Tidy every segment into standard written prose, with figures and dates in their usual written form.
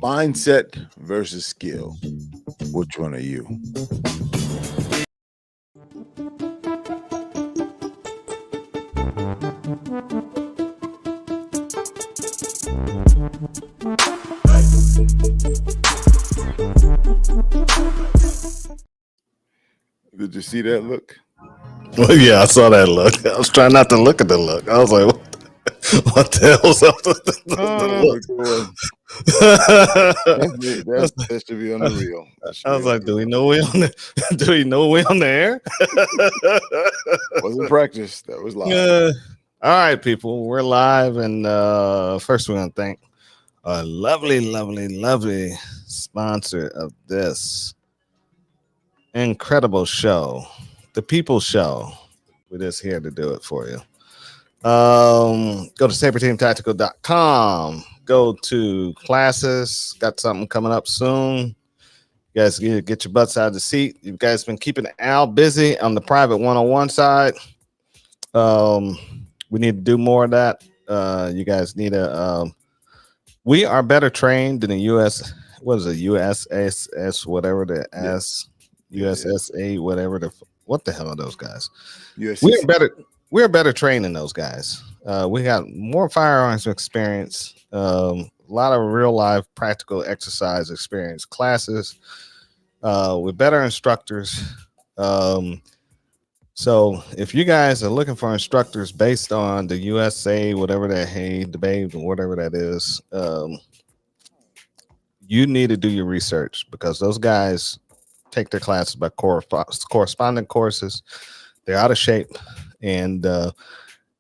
Mindset versus skill. Which one are you? Did you see that look? Well, yeah, I saw that look. I was trying not to look at the look. I was like, what the hell's up with the look? That should be on the reel. I was like, do we know we on the do we know we on the air? Wasn't practice. That was live. All right, people. We're live, and first we're gonna thank a lovely sponsor of this incredible show, the People Show. We're just here to do it for you. Go to saberteamtactical.com. Go to classes. Got something coming up soon. You guys get your butts out of the seat. You guys been keeping Al busy on the private one-on-one side. We need to do more of that. You guys need to. We are better trained than the U.S. What is it? USSS, whatever the S, USSA, whatever the. What the hell are those guys? We're better. We're better trained than those guys. We got more firearms experience, a lot of real life practical exercise experience, classes with better instructors. So if you guys are looking for instructors based on the USA, whatever that, the babe, whatever that is, you need to do your research, because those guys take their classes by corresponding courses. They're out of shape, and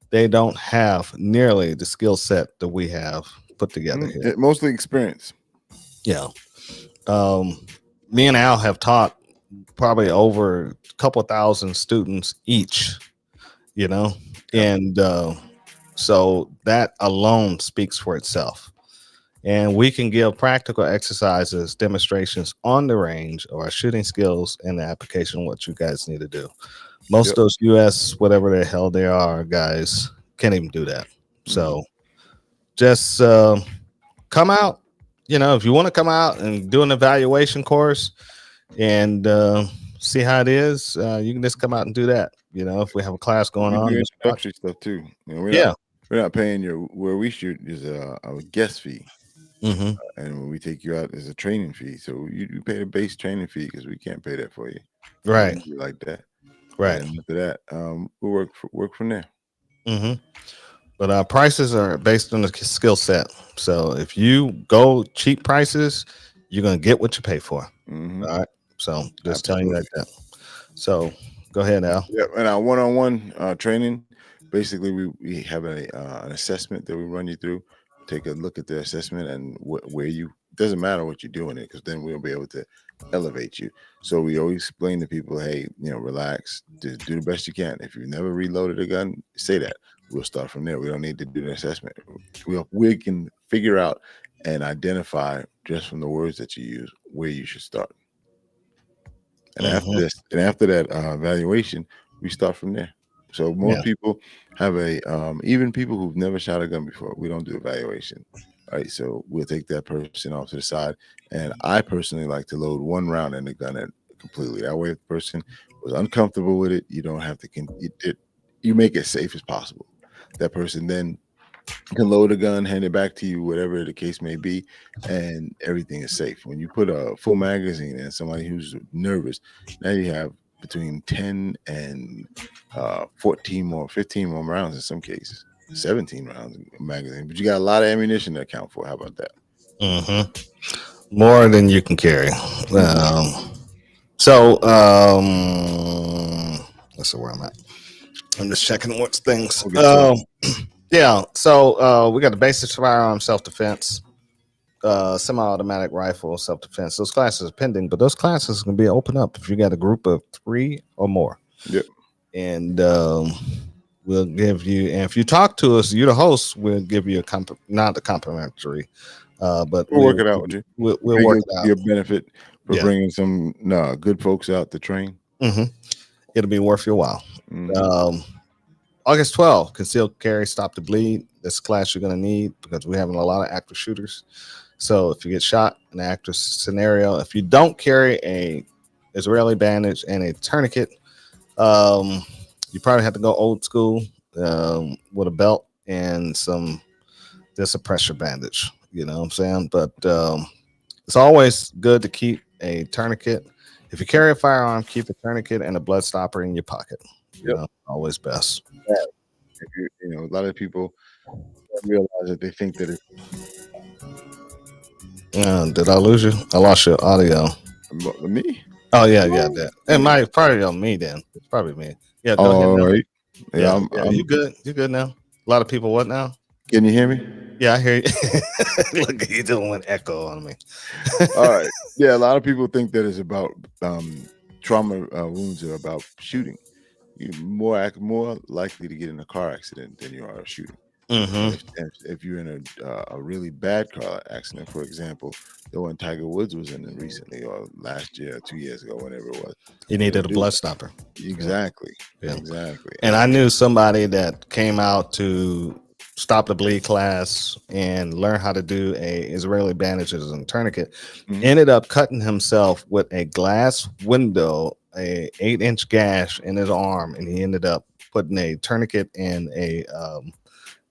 they don't have nearly the skill set that we have put together here. Mostly experience. Yeah. Me and Al have taught probably over a couple thousand students each, and so that alone speaks for itself. And we can give practical exercises, demonstrations on the range of our shooting skills and the application of what you guys need to do. Most of those US, whatever the hell they are, guys, can't even do that. So just come out. If you want to come out and do an evaluation course and see how it is, you can just come out and do that. If we have a class going on. Introductory stuff too. We're not paying where we shoot is a guest fee. And when we take you out, is a training fee. So you pay a base training fee, because we can't pay that for you. Right. Like that. Right. And after that, we'll work from there. But our prices are based on the skill set. So if you go cheap prices, you're going to get what you pay for. All right. So just telling you like that. So go ahead, Al. Yeah. And our one-on-one training, basically we have an assessment that we run you through. Take a look at the assessment and where you, doesn't matter what you're doing it, because then we'll be able to elevate you. So we always explain to people, hey, relax, just do the best you can. If you've never reloaded a gun, say that. We'll start from there. We don't need to do an assessment. We can figure out and identify just from the words that you use where you should start. And after that evaluation, we start from there. So most people have even people who've never shot a gun before, we don't do evaluation. Right. So we'll take that person off to the side. And I personally like to load one round in the gun completely. That way, if the person was uncomfortable with it, you don't have to, you make it safe as possible. That person then can load a gun, hand it back to you, whatever the case may be, and everything is safe. When you put a full magazine in somebody who's nervous, now you have between 10 and 14 more, 15 more rounds in some cases, 17 rounds in magazine. But you got a lot of ammunition to account for. How about that? More than you can carry. So let's see where I'm at. I'm just checking what's things. Yeah. So we got the basics of firearm self-defense, semi-automatic rifle self-defense. Those classes are pending, but those classes can be open up if you got a group of 3 or more. Yep. And we'll give you, and if you talk to us, you're the host, we'll give you not the complimentary, but we'll work it out with you. We'll work it out. Your benefit for bringing some good folks out to train. It'll be worth your while. August 12th, concealed carry, stop the bleed. This class you're going to need, because we're having a lot of active shooters. So if you get shot in an active scenario, if you don't carry a Israeli bandage and a tourniquet, you probably have to go old school with a belt and just a pressure bandage. You know what I'm saying? But it's always good to keep a tourniquet. If you carry a firearm, keep a tourniquet and a blood stopper in your pocket. You Yep. know, always best. If a lot of people don't realize that they think that it's Did I lose you? I lost your audio. me. Oh yeah, that. It might probably on me then. It's probably me. Yeah, go ahead All now. right. Yeah, Yeah, you good? You good now? A lot of people what now? Can you hear me? Yeah, I hear you. Look, you doing an echo on me. All right. Yeah, a lot of people think that it's about trauma wounds are about shooting. You're more likely to get in a car accident than you are shooting. Mm-hmm. If you're in a really bad car accident, for example, the one Tiger Woods was in recently, or last year, 2 years ago, whatever it was, You needed a blood stopper. Exactly. Yeah. Exactly. And I knew somebody that came out to stop the bleed class and learn how to do a Israeli bandages and tourniquet. Mhm. Ended up cutting himself with a glass window, a 8-inch gash in his arm, and he ended up putting a tourniquet and a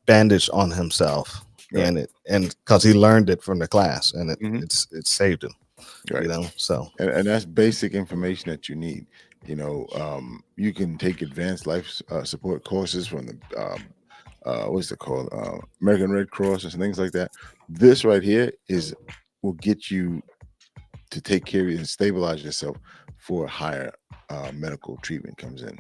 bandage on himself. Right. And because he learned it from the class, and Mhm. it saved him. Right. You know, so And that's basic information that you need. You can take advanced life support courses from the what's it called, American Red Cross and things like that. This right here will get you to take care of you and stabilize yourself for higher medical treatment comes in.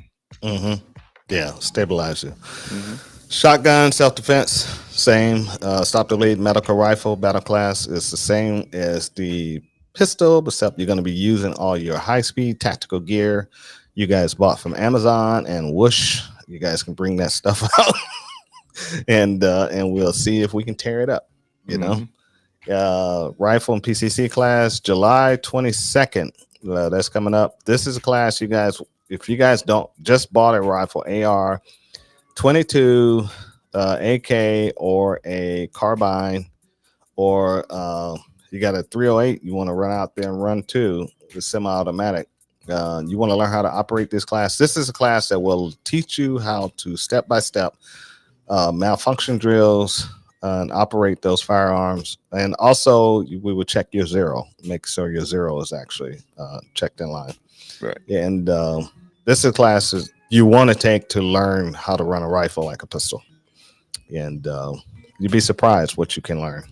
yeah, stabilize you. Mhm. Shotgun, self-defense, same. Stop the lead medical rifle battle class is the same as the pistol, except you're going to be using all your high-speed tactical gear you guys bought from Amazon and Whoosh. You guys can bring that stuff out, and we'll see if we can tear it up. You know, rifle and PCC class, July 22nd. That's coming up. This is a class you guys, if you guys don't just bought a rifle, AR 22, AK, or a carbine, or you got a 308, you want to run out there and run too, the semi-automatic. You want to learn how to operate this class. This is a class that will teach you how to step-by-step malfunction drills and operate those firearms. And also, we would check your zero, make sure your zero is actually checked in line. Right. And this is a class you want to take to learn how to run a rifle like a pistol. And you'd be surprised what you can learn.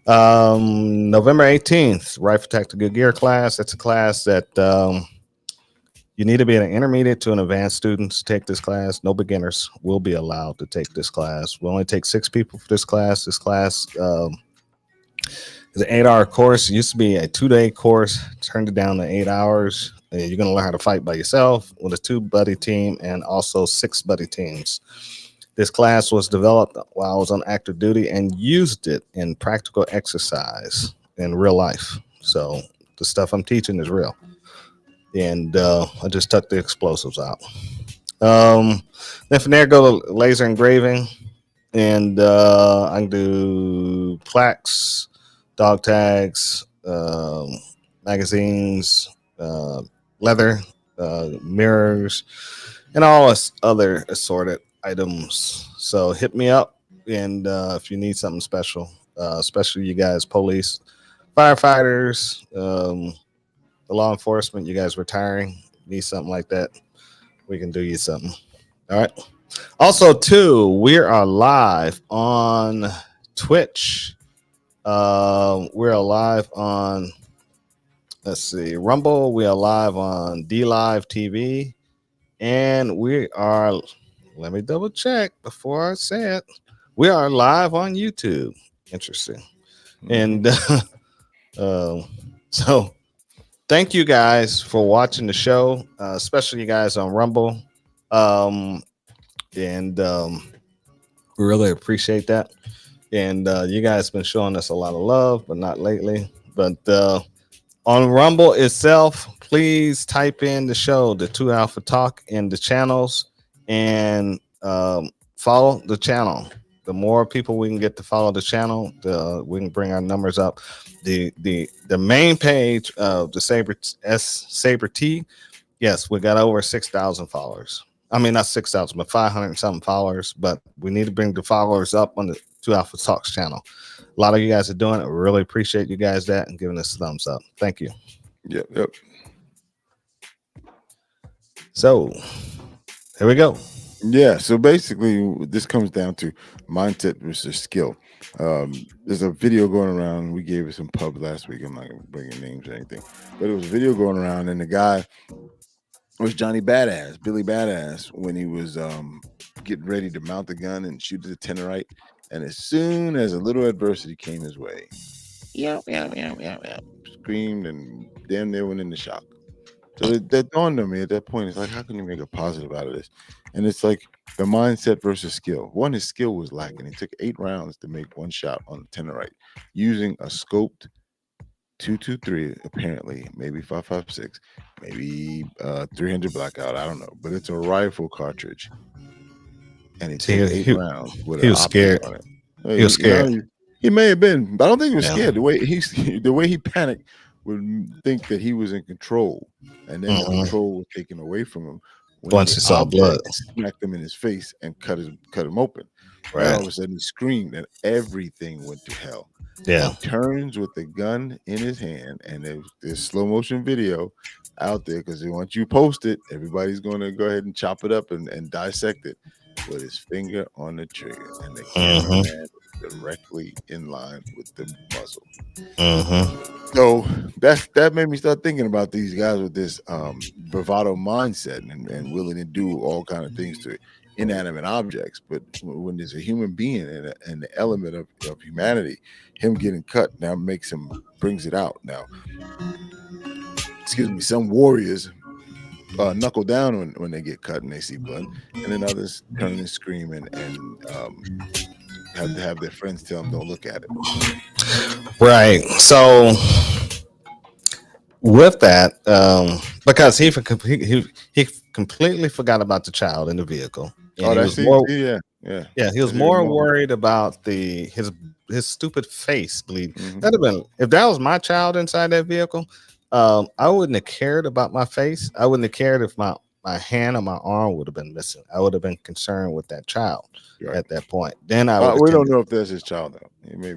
November 18th, Rifle Tactical Gear class. It's a class that you need to be an intermediate to an advanced student to take this class. No beginners will be allowed to take this class. We only take 6 people for this class. This class is an 8-hour course. It used to be a 2-day course. Turned it down to 8 hours. You're going to learn how to fight by yourself with a 2-buddy team and also 6-buddy teams. This class was developed while I was on active duty and used it in practical exercise in real life. So the stuff I'm teaching is real. And I just took the explosives out. Then from there, go to laser engraving. And I can do plaques, dog tags, magazines, leather, mirrors, and all this other assorted items. So hit me up, and if you need something special, especially you guys, police, firefighters, the law enforcement, you guys retiring, need something like that, we can do you something. All right. Also, too, we are live on Twitch. We're live on, let's see, Rumble. We are live on DLive TV. And we are, let me double check before I say it. We are live on YouTube. Interesting. And so thank you guys for watching the show, especially you guys on Rumble. And we really appreciate that. And you guys been showing us a lot of love, but not lately. But on Rumble itself, please type in the show, the 2 Alpha Talk, in the channels, and follow the channel. the more people we can get to follow the channel, we can bring our numbers up. The main page of the Saber T, yes, we got over 6,000 followers. I mean, not 6,000, but 500 something followers. But we need to bring the followers up on the Two Alpha Talks channel. A lot of you guys are doing it. We really appreciate you guys that and giving us a thumbs up. Thank you. Yep. So here we go. Yeah. So basically, this comes down to mindset versus skill. There's a video going around. We gave it some pub last week. I'm not going to bring in names or anything, but it was a video going around, and the guy was Johnny Badass, Billy Badass, when he was getting ready to mount the gun and shoot the Tenorite. And as soon as a little adversity came his way, screamed and damn near went into shock. So that dawned on me at that point. It's like, how can you make a positive out of this? And it's like the mindset versus skill. One, his skill was lacking. He took 8 rounds to make one shot on the Tenorite using a scoped 223, apparently, maybe 5.56, maybe 300 blackout. I don't know, but it's a rifle cartridge, and he took 8 rounds. With he was scared. On it. He was scared. He may have been, but I don't think he was scared. The way he panicked would think that he was in control, and then the control was taken away from him once he saw blood, smacked him in his face and cut him open. Right. And all of a sudden, he screamed, and everything went to hell. Yeah. He turns with the gun in his hand, and there's slow motion video out there because once you post it, everybody's going to go ahead and chop it up and dissect it with his finger on the trigger, and the cameraman directly in line with the muzzle. So that made me start thinking about these guys with this bravado mindset and willing to do all kind of things to inanimate objects. But when there's a human being and the element of humanity, him getting cut now brings it out. Now, excuse me, some warriors knuckle down when they get cut and they see blood, and then others turn and scream and have to have their friends tell them don't look at it. Right. So with that, because he completely forgot about the child in the vehicle. Oh, that's it. Yeah. He was more worried about his stupid face bleeding. That'd have been, if that was my child inside that vehicle, I wouldn't have cared about my face. I wouldn't have cared if my hand or my arm would have been missing. I would have been concerned with that child at that point. Then we don't know if that's his child though.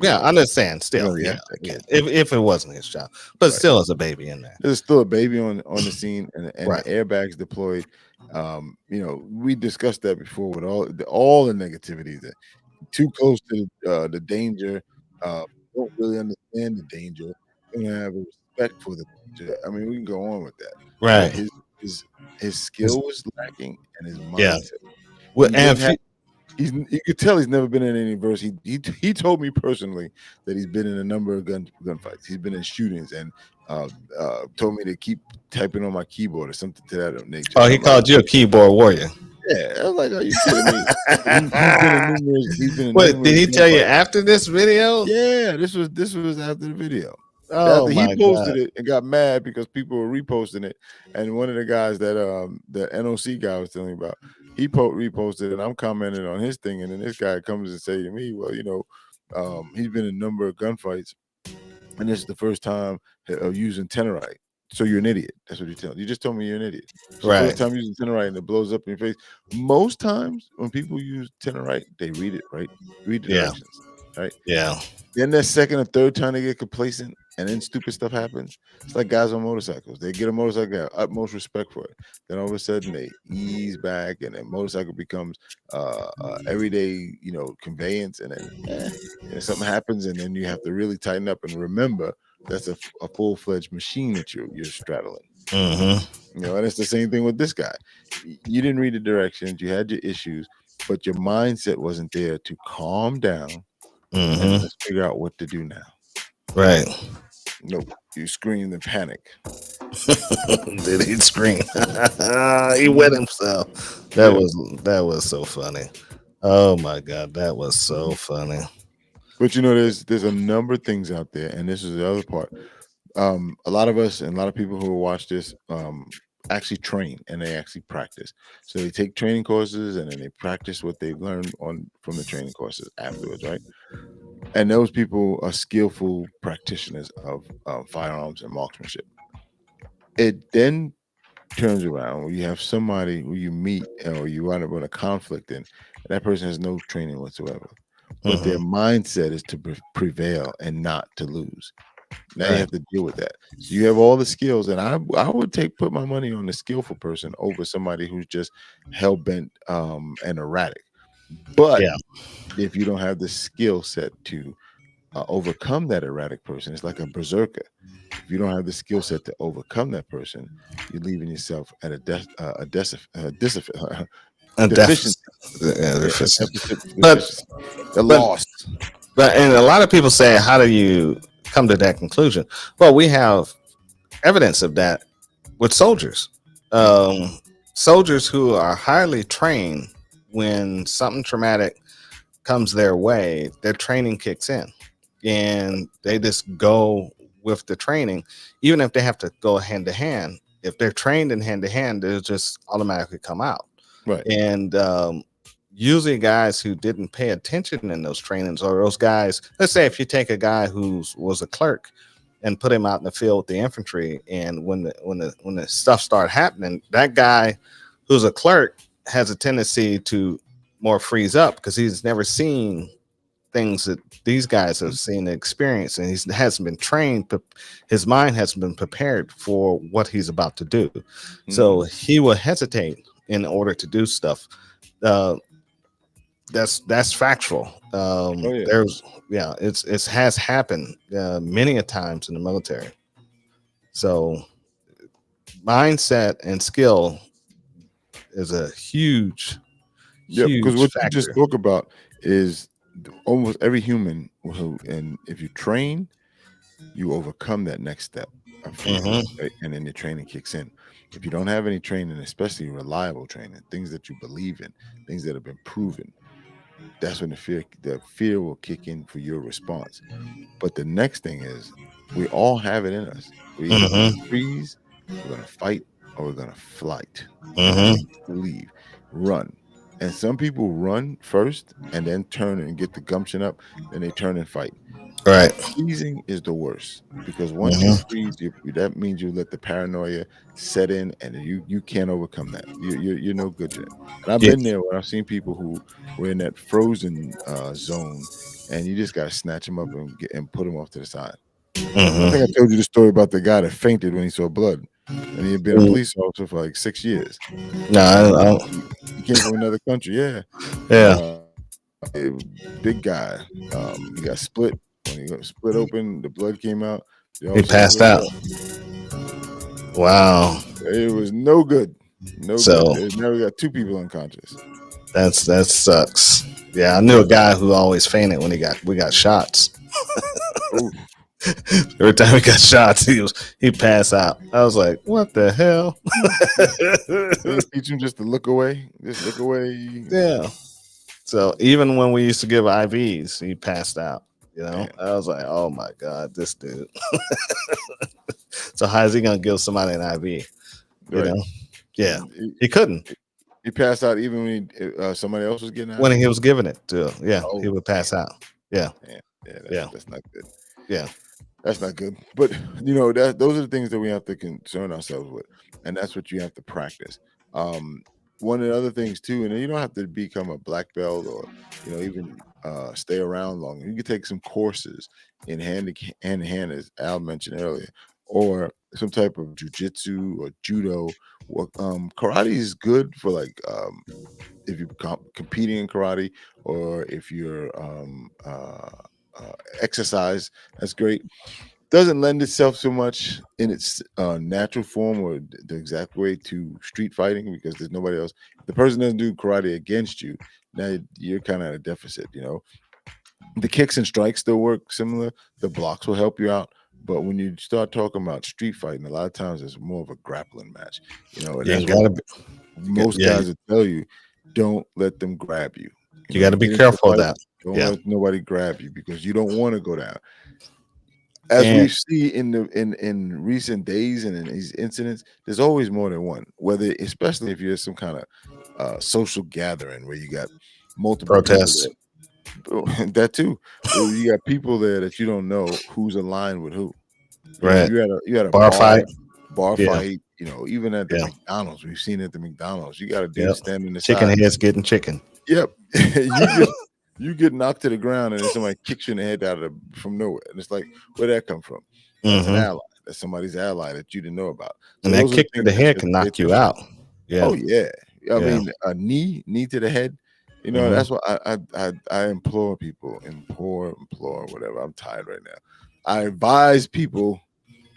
I understand. Still, if it wasn't his child, but still, as a baby in there, there's still a baby on the scene, and the airbags deployed. We discussed that before with all the negativity that too close to the danger, don't really understand the danger, don't have respect for the danger. I mean, we can go on with that. Right. His skill was lacking, and his mindset. Yeah. Well, and you could tell he's never been in any verse. He told me personally that he's been in a number of gunfights. He's been in shootings and told me to keep typing on my keyboard or something to that nature. Oh, he called you a keyboard warrior. Yeah, I was like, "Are you kidding me?" Wait, did he tell you after this video? Yeah, this was after the video. Oh, he posted it and got mad because people were reposting it, and one of the guys that the NOC guy was telling me about, he reposted it, and I'm commenting on his thing, and then this guy comes and say to me, well, he's been in a number of gunfights, and this is the first time of using Tenorite. So you're an idiot. That's what you tell. You just told me you're an idiot. So right. First time using Tenorite and it blows up in your face. Most times when people use Tenorite, they read it, right? Read the directions, right? Yeah. Then that second or third time they get complacent, and then stupid stuff happens. It's like guys on motorcycles. They get a motorcycle, have utmost respect for it. Then all of a sudden they ease back, and then motorcycle becomes everyday, conveyance. And then something happens, and then you have to really tighten up and remember that's a full-fledged machine that you're straddling. And it's the same thing with this guy. You didn't read the directions. You had your issues, but your mindset wasn't there to calm down and let's figure out what to do now. Right. Nope. You screamed and panic. Did he scream? He wet himself. That was so funny. Oh my God, that was so funny. But there's a number of things out there, and this is the other part. A lot of us and a lot of people who will watch this actually train and they actually practice. So they take training courses and then they practice what they've learned on from the training courses afterwards, right? And those people are skillful practitioners of firearms and marksmanship. It then turns around when you have somebody who you meet or you wind up in a conflict in, and that person has no training whatsoever, but their Mhm. mindset is to prevail and not to lose. Now you Right. have to deal with that. So you have all the skills, and I would put my money on the skillful person over somebody who's just hell bent and erratic. But Yeah. if you don't have the skill set to overcome that erratic person, it's like a berserker. If you don't have the skill set to overcome that person, you're leaving yourself at A deficit. deficiency. Yeah, Yeah, a deficit. But deficiency. A but loss. but and a lot of people say, how do you come to that conclusion? Well, we have evidence of that with soldiers. Mhm. Soldiers who are highly trained, when something traumatic comes their way, their training kicks in and they just go with the training, even if they have to go hand to hand. If they're trained in hand to hand, they'll just automatically come out. Right. And usually, guys who didn't pay attention in those trainings, or those guys, let's say if you take a guy who was a clerk and put him out in the field with the infantry, and when the stuff started happening, that guy who's a clerk has a tendency to more freeze up because he's never seen things that these guys have seen and experienced, and he hasn't been trained, but his mind hasn't been prepared for what he's about to do. So Mhm. he will hesitate in order to do stuff. Uh, that's factual. Oh yeah. There's yeah, it has happened many a times in the military. So mindset and skill is a huge, Yep. Because huge what you just factor. spoke about is almost every human who, and if you train, you overcome that next step of fear, Hmm. right? And then the training kicks in. If you don't have any training, especially reliable training, things that you believe in, things that have been proven, that's when the fear will kick in for your response. But the next thing is we all have it in us. We're either gonna Hmm. freeze, we're gonna fight, or we're gonna flight. We're gonna Hmm. take the leave, run. And some people run first and then turn and get the gumption up, then they turn and fight. Right. Freezing is the worst because once you Hmm. freeze, that means you let the paranoia set in, and you can't overcome that. You're no good to it. And I've Yeah. been there where I've seen people who were in that frozen zone, and you just got to snatch them up and put them off to the side. I think I Hmm. told you the story about the guy that fainted when he saw blood, and he had been a police officer for like 6 years. No, He came from another country. Yeah, yeah, uh, a big guy. He got split. When he got split open, the blood came out. The he officer passed looked out. up. Wow. It was no good. No good. So Now we got two people unconscious. that sucks. Yeah, I knew a guy who always fainted when we got shots. Oh, Every time we got shots, he passed out. I was like, what the hell? they teach him just to look away. Just look away. Yeah. So even when we used to give IVs, he passed out. You know, Man, I was like, oh my god, this dude. So how is he gonna give somebody an IV? You right. know, yeah, And he couldn't he passed out even when somebody else was getting when IV. he was giving it to. Yeah, he Oh, would damn, pass out. Yeah, damn. Yeah, that's yeah, that's not good. yeah. That's not good. But that those are the things that we have to concern ourselves with, and that's what you have to practice. Um, one of the other things too, and you don't have to become a black belt or even stay around long. You can take some courses in hand to hand, as Al mentioned earlier, or some type of jujitsu or judo. Karate is good for like if you're competing in karate or if you're exercise. That's great. Doesn't lend itself so much in its natural form or the exact way to street fighting because there's nobody else. If the person doesn't do karate against you, now you're kind of at a deficit. The kicks and strikes still work similar. The blocks will help you out. But when you start talking about street fighting, a lot of times it's more of a grappling match, and You that's what gotta be, most yeah, guys will tell you. Don't let them grab you. you gotta You be get into a careful of fight, that. don't Yeah, let nobody grab you because you don't want to go down. as we And see in recent days and in these incidents, there's always more than one. Whether, especially if you're some kind of social gathering where you got multiple people protests, there. That too. You got people there that you don't know who's aligned with who. You know, right? you had a Bar fight. bar Yeah, fight. You know, even at the yeah, McDonald's, we've seen it at the McDonald's. You got a dude yep. standing Chicken aside. heads getting chicken. Yep, you get knocked to the ground, and then somebody kicks you in the head out of from nowhere, and it's like, where'd that come from? That's an Hmm. ally. That's somebody's ally that you didn't know about. So And that those are the kick to things the that you head have can to pay knock you attention to. out. Yeah, Oh yeah, I yeah. mean a knee to the head. You know, Hmm. that's what I implore people, implore, whatever. I'm tired right now. I advise people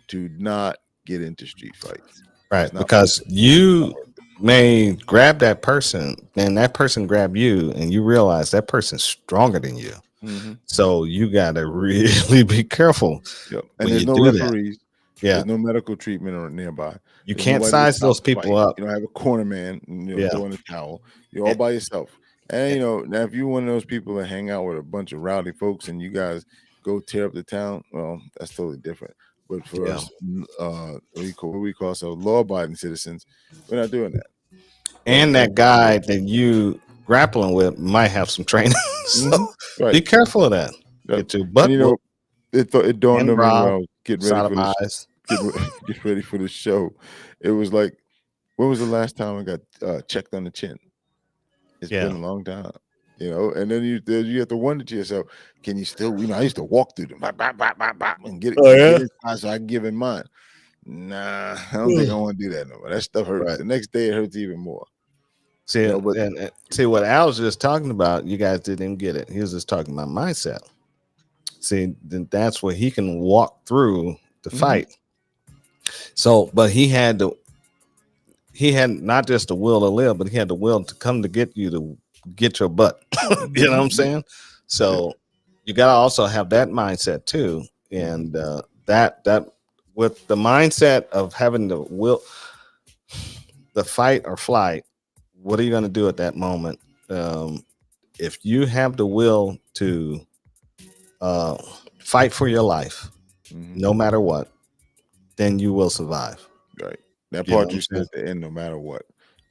to not get into street fights. Right, It's not worth because it. you may grab that person, and that person grab you, and you realize that person's stronger than you. Hmm. So you gotta really be careful Yep. And when there's you no do that. referees. Yeah, There's no medical treatment or nearby. you There's can't nobody to size stop those the people fight. up. You don't have a corner man, Yeah, throwing a towel. You're all and, by yourself. And and- now if you're one of those people that hang out with a bunch of rowdy folks and you guys go tear up the town, well, that's totally different. But for yeah. us, what we call ourselves law-abiding citizens, we're not doing that. And Don't that get guy involved. that you grappling with might have some training. So Mhm. Right. be careful of that. Yep. Get your And butt whooped it dawned and on me when I robbed, was getting ready for this, sodomized. get ready for the show. It was like, when was the last time I got checked on the chin? It's Yeah. been a long time, and then you have to wonder to yourself, can you still, I used to walk through them, bop, bop, bop, bop, bop, and Oh get yeah. inside so I can give him mine. Nah, I don't think I want to do that no more. That stuff hurts. Right. The next day it hurts even more. See, But and see what Al was just talking about. You guys didn't even get it. He was just talking about mindset. See, then that's where he can walk through the mhm, fight. So, but he had not just the will to live, but he had the will to come to get you to get your butt. You know what I'm mhm, saying? So you gotta also have that mindset too, mhm, and that with the mindset of having the will, the fight or flight. What are you gonna do at that moment? Um, if you have the will to uh, fight for your life, mhm. no matter what, then you will survive. Right. That You know part what I'm you said saying? at the end, no matter what.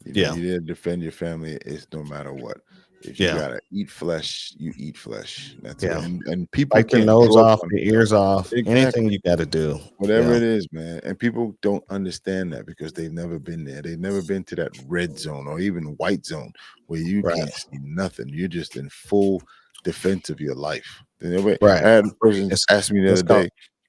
When Yeah, you did defend your family, it's no matter what. If you yeah, gotta eat flesh, you eat flesh. That's it. yeah. And people Bite your can't nose grow up off, on your ears off, anything exactly you got to do. whatever Yeah, it is, man. And people don't understand that because they've never been there. They've never been to that red zone or even white zone where you right, can't see nothing. You're just in full defense of your life. I right. had a person It's ask me the it's other day,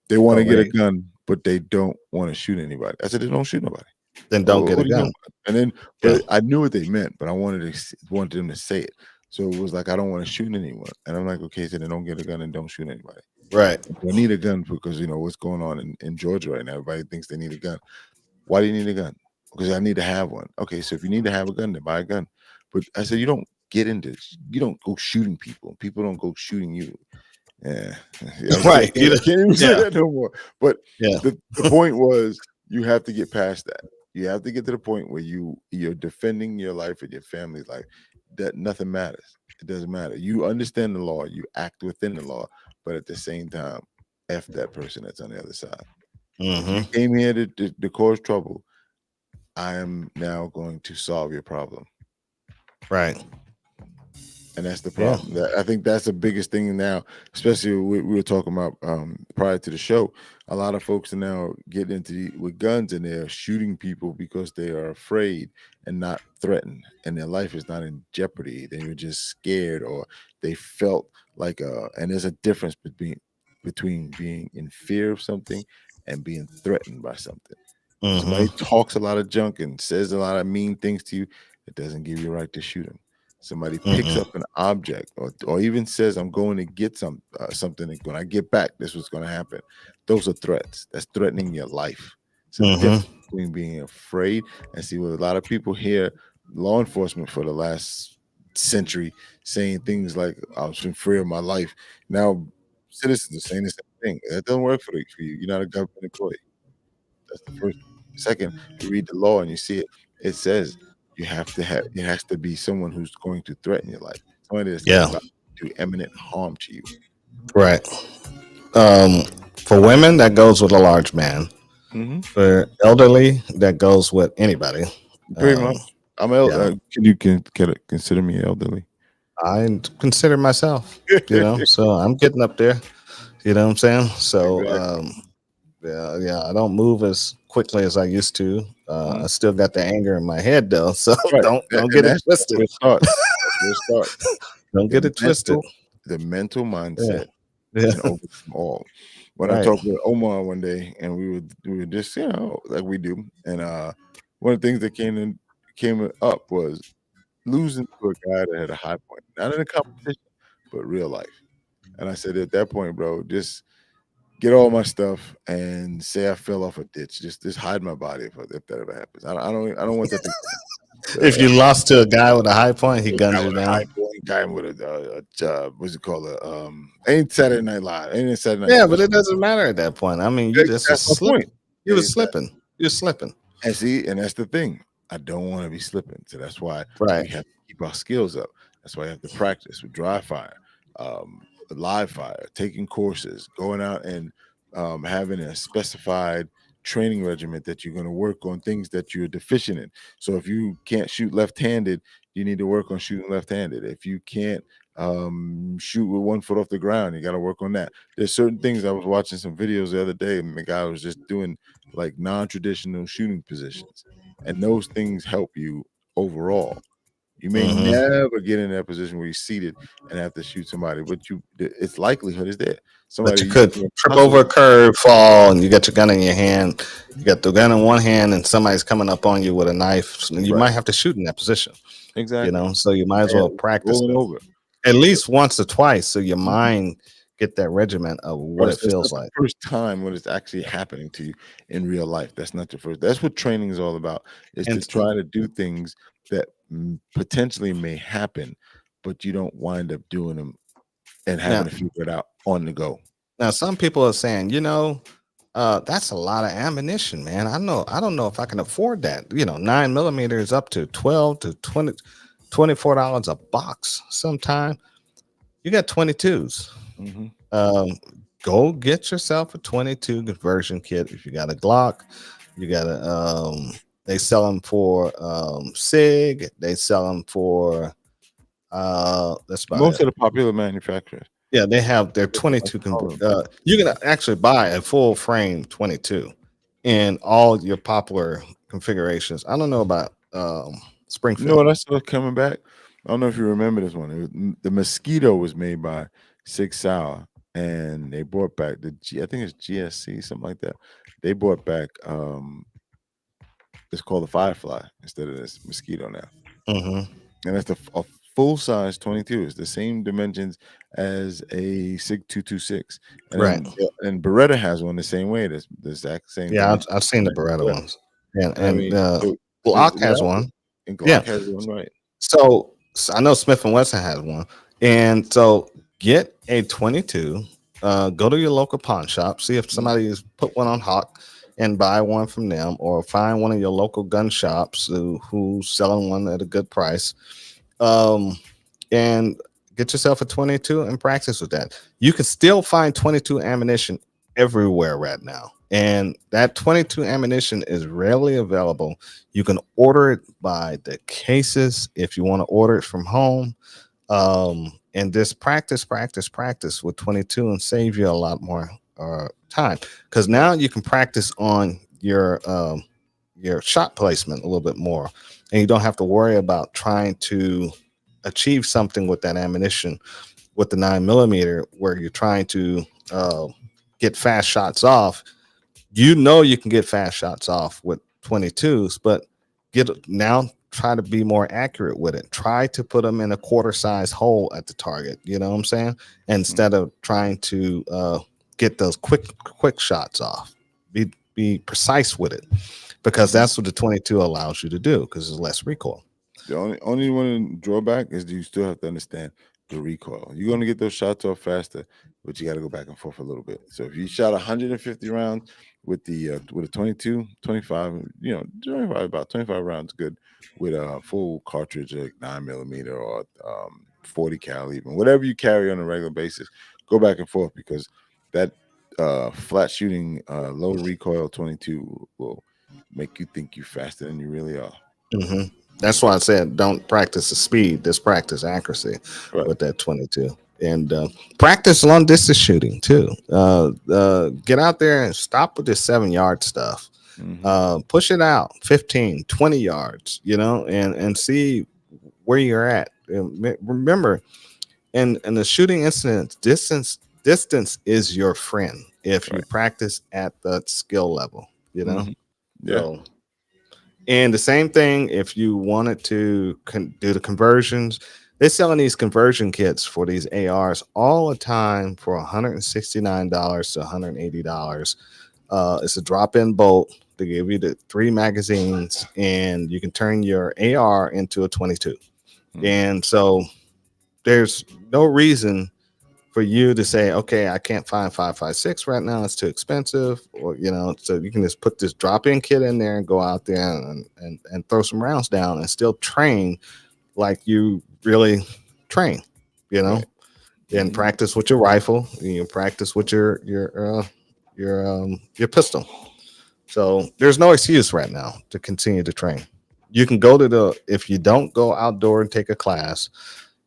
they called want to get a rage. gun, but they don't want to shoot anybody. I said, they don't shoot nobody. Then don't Well, get a what are you doing? gun. And then, Yeah, but I knew what they meant, but I wanted them to say it. So it was like, I don't want to shoot anyone. And I'm like, okay, so then don't get a gun and don't shoot anybody. right. I need a gun because what's going on in Georgia right now. Everybody thinks they need a gun. Why do you need a gun? Because I need to have one. Okay, so if you need to have a gun, then buy a gun. But I said, you don't go shooting people. People don't go shooting you. Yeah, yeah, Right. I can't even say Yeah, that no more. But yeah. the point was, you have to get past that. You have to get to the point where you're defending your life and your family's life. That nothing matters. It doesn't matter. You understand the law. You act within the law, but at the same time, f that person that's on the other side. If you Hmm. came here to cause trouble, I am now going to solve your problem. Right. And that's the Yeah. problem. I think that's the biggest thing now, especially we were talking about prior to the show. A lot of folks are now getting with guns and they're shooting people because they are afraid and not threatened, and their life is not in jeopardy. They were just scared, or they felt like and there's a difference between being in fear of something and being threatened by something. If Hmm. somebody talks a lot of junk and says a lot of mean things to you, it doesn't give you a right to shoot them. Somebody picks Hmm. up an object, or even says, "I'm going to get something. And when I get back, this was going to happen." Those are threats. That's threatening your life. It's a Hmm. difference between being afraid and see what a lot of people hear law enforcement for the last century saying things like, "I was in fear of my life." Now citizens are saying the same thing. That doesn't work for you. You're not a government employee. That's the first. Second, you read the law and you see it. It says it has to be someone who's going to threaten your life. Somebody that's Yeah. about to do imminent harm to you. Right. Um, for women, that goes with a large man. Hmm. For elderly, that goes with anybody. Pretty much. Um, yeah, Can you consider me elderly? I consider myself, so I'm getting up there. You know what I'm saying? So, Exactly. yeah, I don't move as quickly as I used to. Mhm. I still got the anger in my head though, so Right. don't And get it that's twisted. where it starts. That's where it starts. Don't get The it twisted. mental Yeah, mindset yeah, can overcome all. When I right. talked with Omar one day, and we were just like we do, and one of the things that came up was losing to a guy that had a high point, not in a competition, but real life. And I said at that point, bro, just get all my stuff and say I fell off a ditch. Just hide my body if that ever happens. I don't want that to If uh, you lost to a guy with a high point, he a guns guy you with a high down. point, guy with what's it called? Ain't Saturday Night Live, ain't Saturday Night Yeah, but Special. it doesn't matter at that point. I mean, you just was That's my point. slipping. You was slipping. You're slipping. And see, and that's the thing. I don't want to be slipping. So that's why Right. we have to keep our skills up. That's why you have to practice with dry fire, live fire, taking courses, going out and having a specified training regimen that you're going to work on things that you're deficient in. So if you can't shoot left-handed, you need to work on shooting left-handed. If you can't shoot with 1 foot off the ground, you got to work on that. There's certain things. I was watching some videos the other day, and the guy was just doing like non-traditional shooting positions, and those things help you overall. You may Hmm. never get in that position where you're seated and have to shoot somebody, but its likelihood is there. But Somebody you could using trip muscle. over a curb, fall, and you got your gun in your hand. You got the gun in one hand, and somebody's coming up on you with a knife. You Right, might have to shoot in that position. exactly. So you might as well And practice rolling it over. at least once or twice, so your Mhm. mind get that regiment of what Right, it so it's feels not the like. first time when it's actually happening to you in real life. That's not the first. That's what training is all about, is to And try to do things that potentially may happen, but you don't wind up doing them and now, having to figure it out on the go. some people are saying, that's a lot of ammunition, man. I don't know if I can afford that. 9 millimeter is up to 12 to 20, $24 a box. Sometime you got 22s. Mhm. Um, go get yourself a 22 conversion kit. If you got a Glock, you got a they sell them for SIG, they sell them for that's about Most it. of the popular manufacturers. Yeah, they have their That's what I 22 call them. you can actually buy a full frame 22 in all your popular configurations. I don't know about You know Springfield. what I saw coming back? I don't know if you remember this one. The Mosquito was made by Sig Sauer, and they brought back I think it's GSC, something like that. They brought back it's called the Firefly instead of this Mosquito now. Hmm. And that's a full size 22. It's the same dimensions as a SIG 226. And Right. then and Beretta has one the same way. The exact same Yeah, dimension I've seen the as Beretta well. ones, and And I mean, so there's Glock what has else? one. And Yeah. Glock has one, right? So I know Smith and Wesson has one, and so get a 22. Go to your local pawn shop, see if Mhm. somebody has put one on hawk, and buy one from them, or find one of your local gun shops who's selling one at a good price. Um, and get yourself a 22 and practice with that. You can still find 22 ammunition everywhere right now. And that 22 ammunition is rarely available. You can order it by the cases if you want to order it from home. And just practice with 22 and save you a lot more time. Because now you can practice on your shot placement a little bit more, and you don't have to worry about trying to achieve something with that ammunition with the 9 millimeter, where you're trying to get fast shots off. You can get fast shots off with 22s, but try to be more accurate with it. Try to put them in a quarter size hole at the target. You know what I'm saying? Instead of trying to get those quick shots off. Be precise with it, because Mhm. that's what the 22 allows you to do, because there's less recoil. The only one drawback is you still have to understand the recoil. You're gonna get those shots off faster, but you got to go back and forth a little bit. So if you shot 150 rounds with a 22, 25, 25, about 25 rounds good with a full cartridge like 9 millimeter or 40 cal, even whatever you carry on a regular basis, go back and forth, because that flat shooting, low recoil 22 will make you think you're faster than you really are. Hmm. That's why I said don't practice the speed, just practice accuracy Right. with that 22. And practice long distance shooting too. Get out there and stop with this 7 yard stuff. Push it out 15, 20 yards, and see where you're at. And remember, in the shooting incident, distance is your friend if you Right. practice at the skill level, Mhm. Yeah. So, and the same thing if you wanted to do the conversions, they're selling these conversion kits for these ARs all the time for $169 to $180. It's a drop-in bolt. They give you the 3 magazines, and you can turn your AR into a 22. Mhm. And so there's no reason for you to say, okay, I can't find 5.56 right now, it's too expensive, or so you can just put this drop-in kit in there and go out there and throw some rounds down and still train like you really train, Right. and Mhm. practice with your rifle, you practice with your pistol. So there's no excuse right now to continue to train. You can go to if you don't go outdoor and take a class,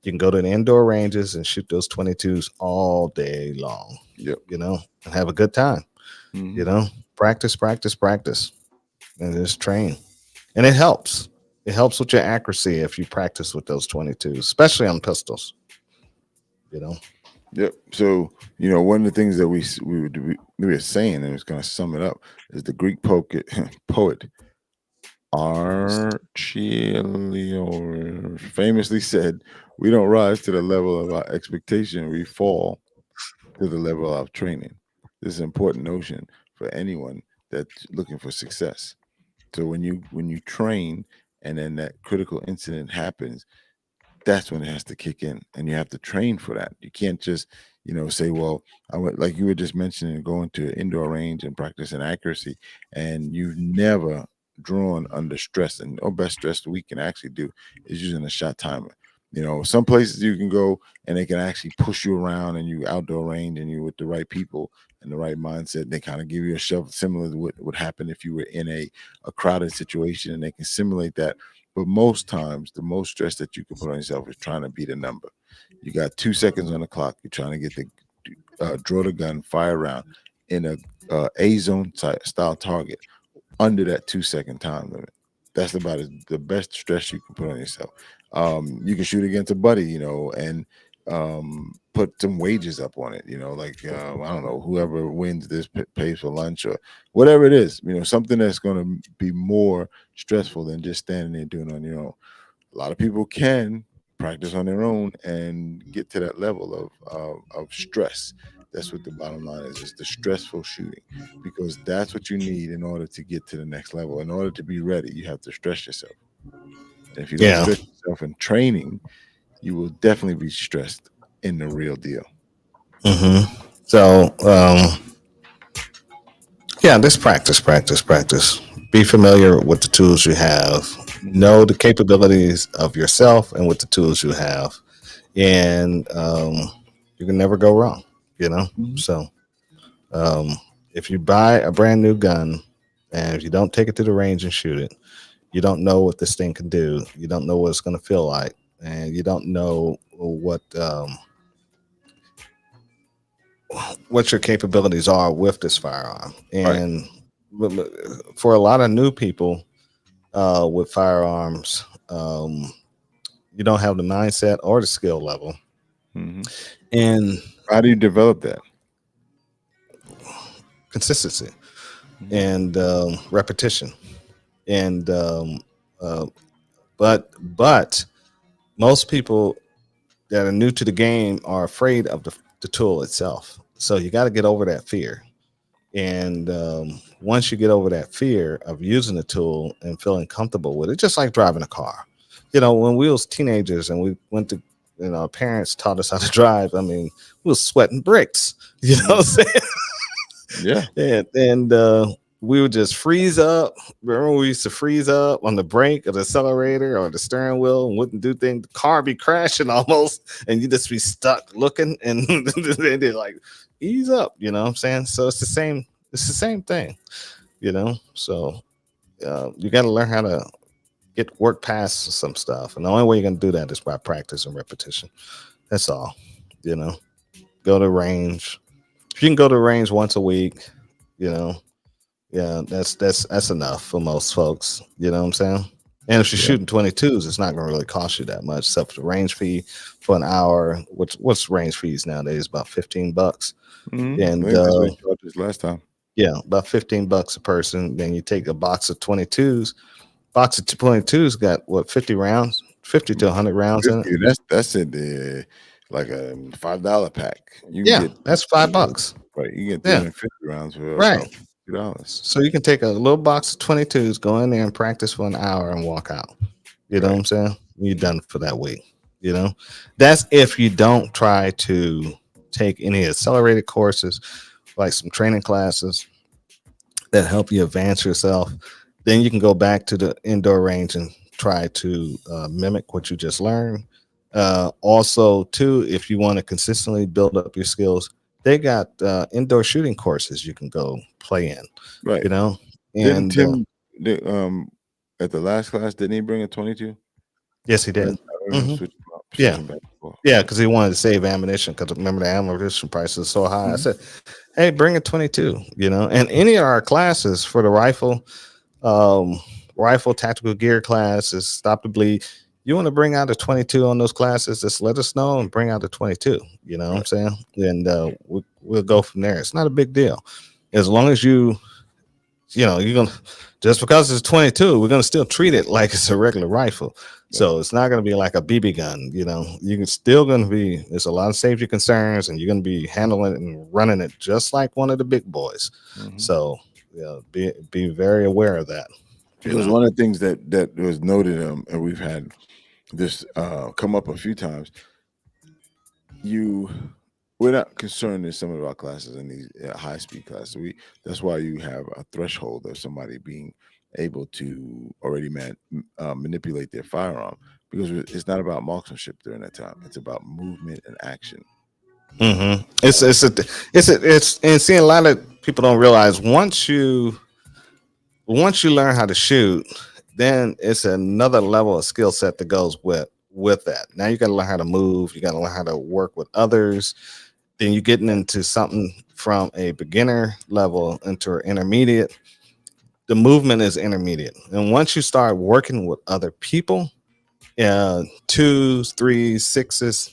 you can go to the indoor ranges and shoot those 22s all day long, Yep. and have a good time, Mhm. practice, practice, practice, and just train. And it helps. It helps with your accuracy if you practice with those 22s, especially on pistols, you know. Yep. So one of the things that we were saying, and it's going to sum it up, is the Greek poet Archelior famously said, "We don't rise to the level of our expectation; we fall to the level of training." This is an important notion for anyone that's looking for success. So when you train, and then that critical incident happens, that's when it has to kick in, and you have to train for that. You can't just say, well, I went, like you were just mentioning, going to an indoor range and practicing accuracy, and you've never drawn under stress. And our best stress we can actually do is using a shot timer. Some places you can go and they can actually push you around, and you outdoor range, and you with the right people and the right mindset, they kind of give you a shove, similar to what would happen if you were in a crowded situation, and they can simulate that. But most times, the most stress that you can put on yourself is trying to beat a number. You got 2 seconds on the clock. You're trying to get the draw the gun, fire around in a zone style target under that 2 second time limit. That's about the best stress you can put on yourself. You can shoot against a buddy, and put some wages up on it. Like I don't know, whoever wins this pays for lunch or whatever it is. Something that's going to be more stressful than just standing there doing it on your own. A lot of people can practice on their own and get to that level of stress. That's what the bottom line is. It's the stressful shooting, because that's what you need in order to get to the next level. In order to be ready, you have to stress yourself. And if you don't Yeah. stress yourself in training, you will definitely be stressed in the real deal. So, yeah, just practice, practice, practice. Be familiar with the tools you have. Mhm. Know the capabilities of yourself and with the tools you have, and you can never go wrong. Mhm. So um, if you buy a brand new gun and if you don't take it to the range and shoot it, you don't know what this thing can do. You don't know what it's going to feel like, and you don't know what your capabilities are with this firearm. Right. And for a lot of new people with firearms, you don't have the mindset or the skill level. Mhm. And How do you develop that? consistency Mhm. and repetition. And uh, but most people that are new to the game are afraid of the tool itself. So you got to get over that fear. And once you get over that fear of using the tool and feeling comfortable with it, just like driving a car. When we was teenagers and we went to, our parents taught us how to drive. I mean, we was sweating bricks. You know Mhm. what I'm saying? Yeah. And we would just freeze up. Remember, we used to freeze up on the brake of the accelerator or the steering wheel and wouldn't do things. The car be crashing almost, and you just be stuck looking, and they're like, ease up, you know what I'm saying? So it's the same. It's the same thing, you know. So you got to learn how to work past some stuff, and the only way you're gonna do that is by practice and repetition. That's all, you know. Go to range. If you can go to range once a week, you know, yeah, that's enough for most folks. You know what I'm saying? And if you're Yeah. shooting 22s, it's not going to really cost you that much, except for the range fee for an hour. What's range fees nowadays? About $15, I and think that's what you charged us last time. yeah, about $15 a person. Then you take a box of 22s. Box of 22s got what, 50 rounds, 50 to 100 rounds in it. 50, that's in the like a $5 pack. You can Yeah, get that's $5. right. You get Yeah. 350 rounds for Right. about $2. So you can take a little box of 22s, go in there and practice for an hour and walk out. You know what I'm saying? You're done for that week. You know, that's if you don't try to take any accelerated courses, like some training classes that help you advance yourself. Then you can go back to the indoor range and try to mimic what you just learned. Also, too, if you want to consistently build up your skills, they got indoor shooting courses you can go play in. Right. You know, Didn't and Tim at the last class, didn't he bring a 22? yes, he did. I heard him Mhm. switch Yeah. back and forth. Yeah, because he wanted to save ammunition. Because remember, the ammunition price is so high. I Mhm. said, "Hey, bring a 22." You know, and any of our classes for the rifle tactical gear classes, stop the bleed. You want to bring out a 22 on those classes? Just let us know and bring out the 22. You know what I'm saying? And we'll go from there. It's not a big deal as long as you're gonna, just because it's 22, we're gonna still treat it like it's a regular rifle. So it's not gonna be like a BB gun. You know, you can still gonna be. There's a lot of safety concerns, and you're gonna be handling it and running it just like one of the big boys. Mhm. So be very aware of that. Because one of the things that was noted, and we've had this come up a few times, we're not concerned in some of our classes in these high speed classes. That's why you have a threshold of somebody being able to already manipulate their firearm, because it's not about marksmanship during that time. It's about movement and action. Mm-hmm. It's and seeing a lot of people don't realize once you learn how to shoot, then it's another level of skill set that goes with that. Now you got to learn how to move. You got to learn how to work with others. Then you're getting into something from a beginner level into an intermediate. The movement is intermediate, and once you start working with other people, twos, threes, sixes,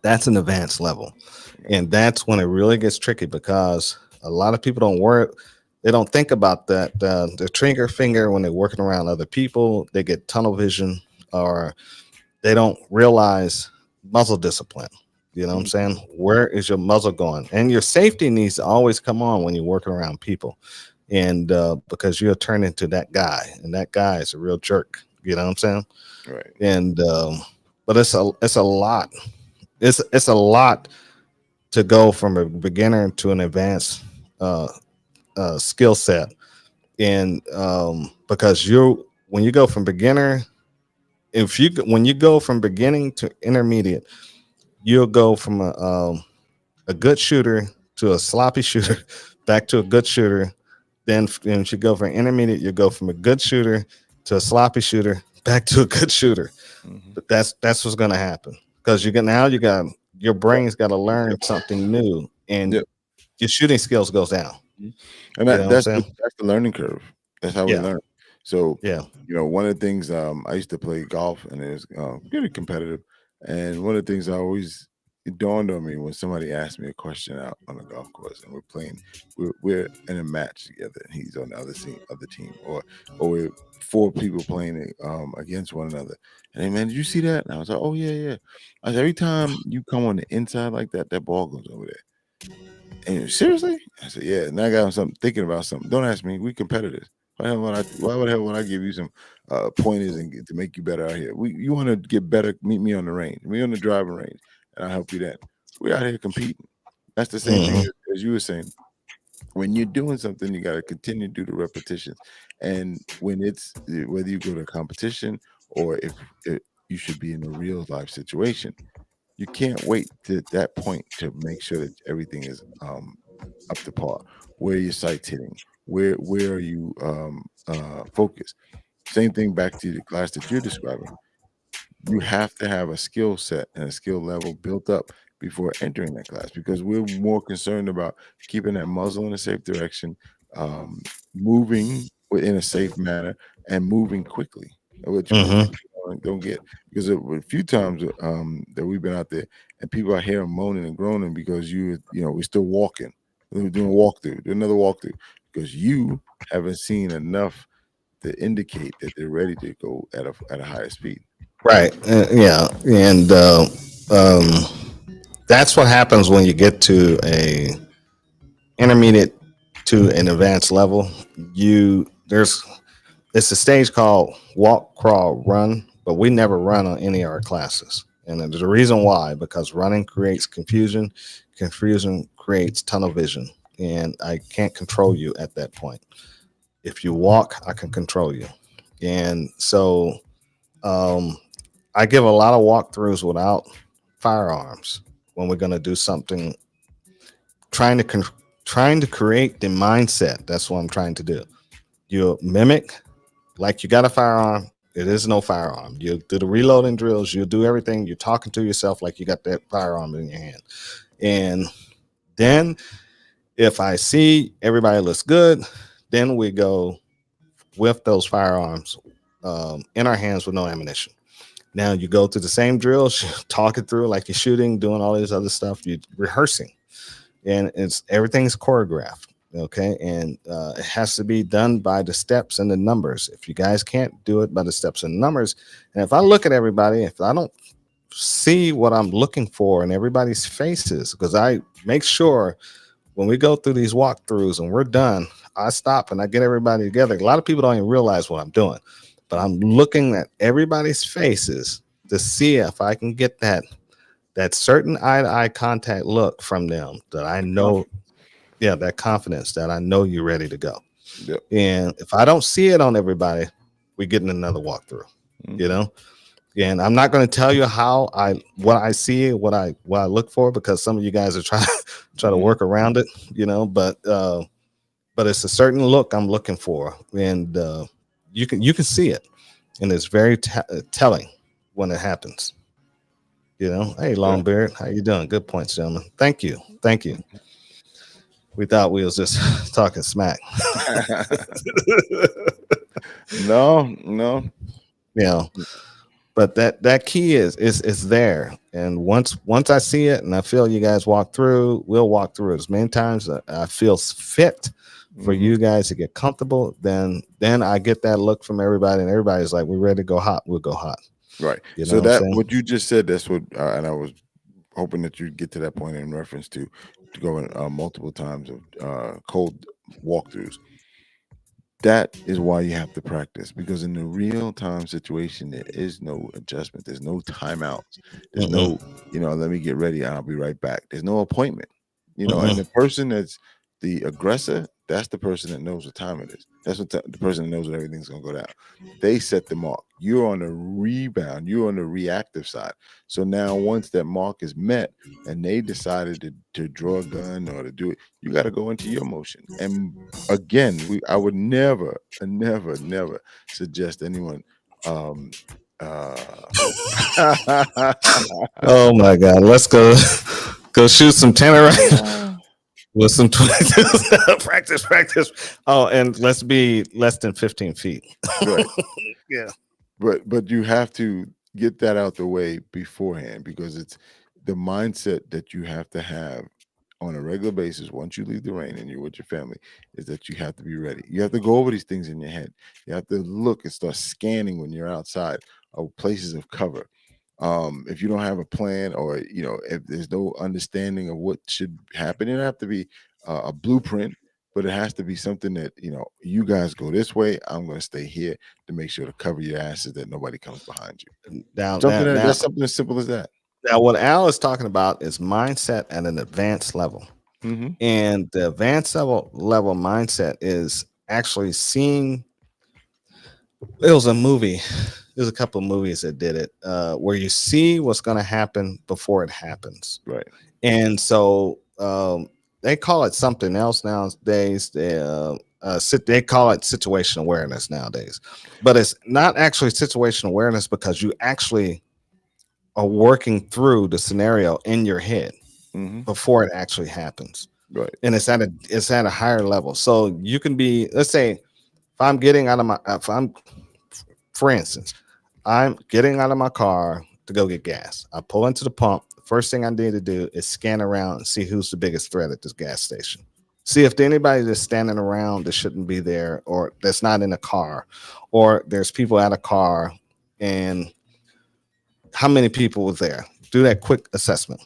that's an advanced level. And that's when it really gets tricky, because a lot of people they don't think about that. The trigger finger, when they're working around other people, they get tunnel vision, or they don't realize muzzle discipline. You know what I'm saying? Where is your muzzle going? And your safety needs to always come on when you're working around people. And because you'll turn into that guy, and that guy is a real jerk. You know what I'm saying? Right. And but it's a lot. It's a lot to go from a beginner to an advanced skill set. And because when you go from beginner, when you go from beginning to intermediate, you'll go from a good shooter to a sloppy shooter, back to a good shooter. Then if you go from intermediate, you go from a good shooter to a sloppy shooter, back to a good shooter. Mhm. But that's what's going to happen, because your brain's got to learn something new, and Yep. your shooting skills goes down. And You know what I'm that's saying? the learning curve. That's how we Yeah. learn. So Yeah. one of the things, I used to play golf, and it was pretty competitive. And one of the things it dawned on me when somebody asked me a question out on a golf course, and we're playing, we're in a match together, and he's on the other team, or we're four people playing against one another. And hey, man, did you see that? And I was like, oh yeah. I said, every time you come on the inside like that, that ball goes over there. And seriously? I said, yeah. And I got something, thinking about something. Don't ask me. We competitors. Why the hell would I give you some pointers to make you better out here? You want to get better? Meet me on the range. Me on the driving range, and I'll help you then. We're out here competing. That's the same thing as you were saying. when you're doing something, you got to continue to do the repetitions. And when it's whether you go to a competition or if you should be in a real life situation, you can't wait to that point to make sure that everything is up to par. Where are your sights hitting? Where are you focused? Same thing back to the class that you're describing. You have to have a skill set and a skill level built up before entering that class because we're more concerned about keeping that muzzle in a safe direction, um, moving in a safe manner, and moving quickly, which most Hmm. people don't get because a few times that we've been out there and people are here moaning and groaning because we're still walking, we're doing a walkthrough, do another walkthrough because you haven't seen enough to indicate that they're ready to go at a higher speed. Right. Yeah. And um, that's what happens when you get to a intermediate to an advanced level. There's it's a stage called walk, crawl, run, but we never run on any of our classes. And there's a reason why, because running creates confusion, confusion creates tunnel vision, and I can't control you at that point. If you walk, I can control you. And so um, I give a lot of walkthroughs without firearms when we're going to do something, trying to trying to create the mindset. That's what I'm trying to do. You mimic like you got a firearm. It is no firearm. You do the reloading drills. You do everything. You're talking to yourself like you got that firearm in your hand. And then if I see everybody looks good, then we go with those firearms in our hands with no ammunition. Now you go through the same drills, talk it through like you're shooting, doing all this other stuff, you're rehearsing, and it's everything's choreographed. Okay, and it has to be done by the steps and the numbers. If you guys can't do it by the steps and numbers, and if I look at everybody, if I don't see what I'm looking for in everybody's faces, because I make sure when we go through these walkthroughs and we're done, I stop and I get everybody together. A lot of people don't even realize what I'm doing, but I'm looking at everybody's faces to see if I can get that certain eye to eye contact look from them that I know, yeah, that confidence that I know you're ready to go. Yep. And if I don't see it on everybody, we get in another walkthrough, Mhm. you know. And I'm not going to tell you what I see, what I look for, because some of you guys are trying try to Mhm. work around it, but it's a certain look I'm looking for, and you can see it, and it's very telling when it happens. You know, hey Yeah. Longbeard, how you doing? Good points, gentlemen. Thank you, thank you. We thought we was just talking smack. No, no. You know, but that key is there, and once I see it and I feel you guys walk through, we'll walk through it as many times that I feel fit for Mhm. you guys to get comfortable. Then I get that look from everybody, and everybody's like, we're ready to go hot, we'll go hot. Right. You know So what I'm that saying? what you just said, that's what, and I was hoping that you'd get to that point in reference to going multiple times of cold walkthroughs. That is why you have to practice because in the real time situation, there is no adjustment. There's no timeouts. There's no, Mm-mm, let me get ready. I'll be right back. There's no appointment, and the mm-mm. person that's the aggressor, that's the person that knows what time it is. That's what the person that knows when everything's going to go down. They set the mark. You're on the rebound. You're on the reactive side. So now once that mark is met and they decided to draw a gun or to do it, you got to go into your motion. And again, I would never, never, never suggest anyone um uh Oh my God, let's go go shoot some tenor with some 22. Practice. Oh, and let's be less than 15 feet. right. Yeah. But you have to get that out the way beforehand because it's the mindset that you have to have on a regular basis once you leave the rain and you're with your family is that you have to be ready. You have to go over these things in your head. You have to look and start scanning when you're outside of places of cover. If you don't have a plan or if there's no understanding of what should happen, it doesn't have to be a blueprint, but it has to be something that you guys go this way. I'm going to stay here to make sure to cover your asses that nobody comes behind you. Now, Something now, that now, that's something as simple as that. now, what Al is talking about is mindset at an advanced level. Mm-hmm. And the advanced level mindset is actually seeing. It was a movie. There's a couple of movies that did it, where you see what's going to happen before it happens. Right. And so they call it something else nowadays. They call it situation awareness nowadays, but it's not actually situation awareness because you actually are working through the scenario in your head Mm-hmm. before it actually happens, Right. and it's at a higher level. So you can be, let's say, if I'm getting out of my, if I'm, for instance, I'm getting out of my car to go get gas. I pull into the pump. The first thing I need to do is scan around and see who's the biggest threat at this gas station. See if anybody that's standing around that shouldn't be there, or that's not in a car, or there's people at a car, and how many people was there. Do that quick assessment.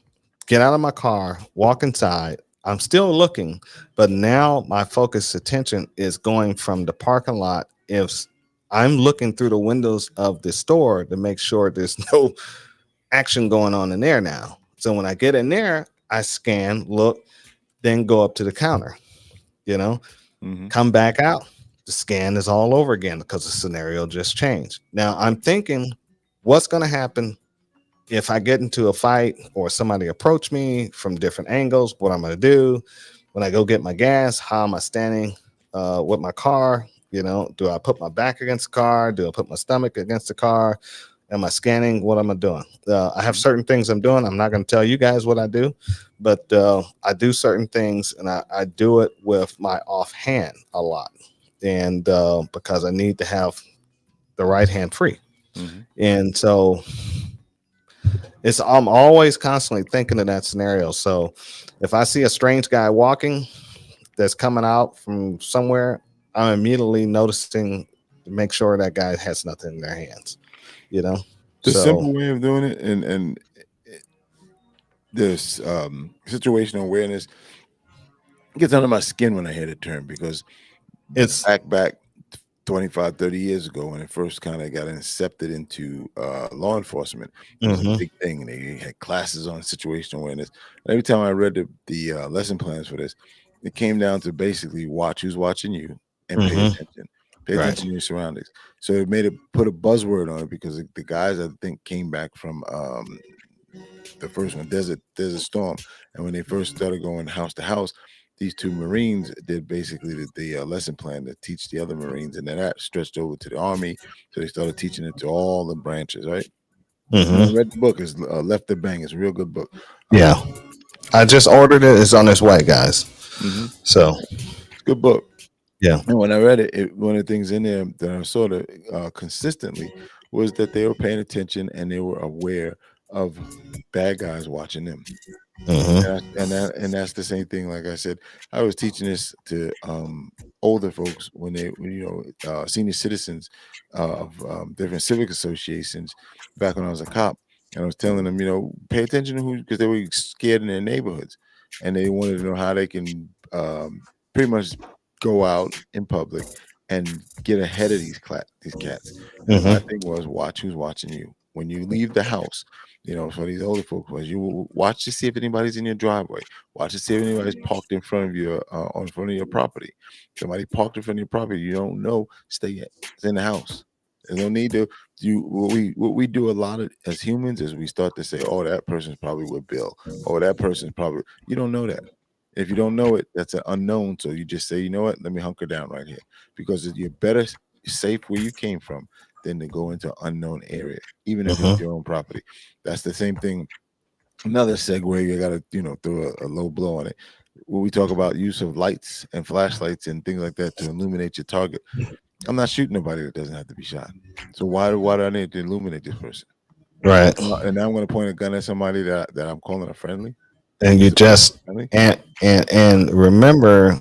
Get out of my car, walk inside. I'm still looking, but now my focus attention is going from the parking lot. If I'm looking through the windows of the store to make sure there's no action going on in there now. So when I get in there, I scan, look, then go up to the counter, Mm-hmm. come back out. The scan is all over again because the scenario just changed. Now I'm thinking, what's going to happen if I get into a fight or somebody approach me from different angles? What I'm going to do when I go get my gas? How am I standing with my car? Do I put my back against the car? Do I put my stomach against the car? Am I scanning? What am I doing? I have certain things I'm doing. I'm not going to tell you guys what I do, but I do certain things, and I do it with my offhand a lot, and because I need to have the right hand free. Mm-hmm. And so I'm always constantly thinking of that scenario. So if I see a strange guy walking that's coming out from somewhere, I'm immediately noticing to make sure that guy has nothing in their hands. The So simple way of doing it, and this situational awareness gets under my skin when I hear the term, because it's back 25, 30 years ago, when it first kind of got incepted into law enforcement, it was a mhm, big thing. They had classes on situational awareness. And every time I read the lesson plans for this, it came down to basically watch who's watching you and pay mhm, attention. Pay right. attention to your surroundings. So it made it put a buzzword on it, because the guys, I think, came back from the first one, Desert Storm, and when they first started going house to house, these two Marines did basically the lesson plan to teach the other Marines, and then that stretched over to the Army, so they started teaching it to all the branches, right? And I Mhm. read the book. It's Left to Bang. It's a real good book. Yeah, I just ordered it. It's on its way, guys. Mhm. So It's a good book. yeah. And when I read it, one of the things in there that I saw consistently was that they were paying attention and they were aware of bad guys watching them. Mhm. And that's the same thing. Like I said, I was teaching this to older folks when senior citizens of different civic associations back when I was a cop, and I was telling them, pay attention to who, because they were scared in their neighborhoods, and they wanted to know how they can pretty much go out in public and get ahead of these cats. And my Mhm. thing was, watch who's watching you when you leave the house. For these older folks, was you watch to see if anybody's in your driveway. Watch to see if anybody's parked in front of you, on front of your property. Somebody parked in front of your property, you don't know, stay in the house. There's no need to do what we do a lot of as humans is we start to say, oh, that person's probably with Bill, or that person's probably, you don't know that. If you don't know it, that's an unknown. So you just say, you know what, let me hunker down right here, because you're better safe where you came from than to go into an unknown area, even if it's Mhm. your own property. That's the same thing. Another segue, you got to throw a low blow on it. When we talk about use of lights and flashlights and things like that to illuminate your target, I'm not shooting nobody that doesn't have to be shot. So why do I need to illuminate this person? Right. And now I'm going to point a gun at somebody that I'm calling a friendly. And you Is the person just friendly? and remember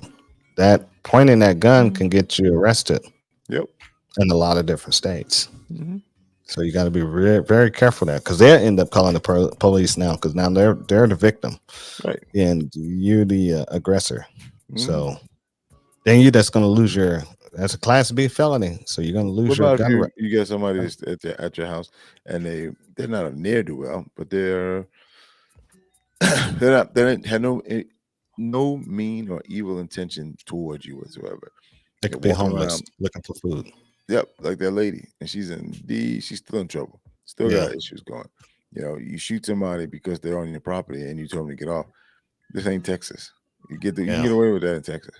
that pointing that gun can get you arrested Yep. in a lot of different states. Hmm. So you got to be very, very careful there, because they'll end up calling the police now, because now they're the victim Right. and you're the aggressor. Hmm. So then you that's going to lose your, that's a class B felony. So you're going to What lose your about if gun right. you get somebody that's at your house, and they're not a ne'er do well, but they're they're not they don't have no mean or evil intention towards you whatsoever. They They're could be walking homeless around, looking for food. yep, like that lady, and she's still in trouble, still Yeah. got issues going. You shoot somebody because they're on your property, and you told them to get off. This ain't Texas. You can Yeah. get away with that in Texas.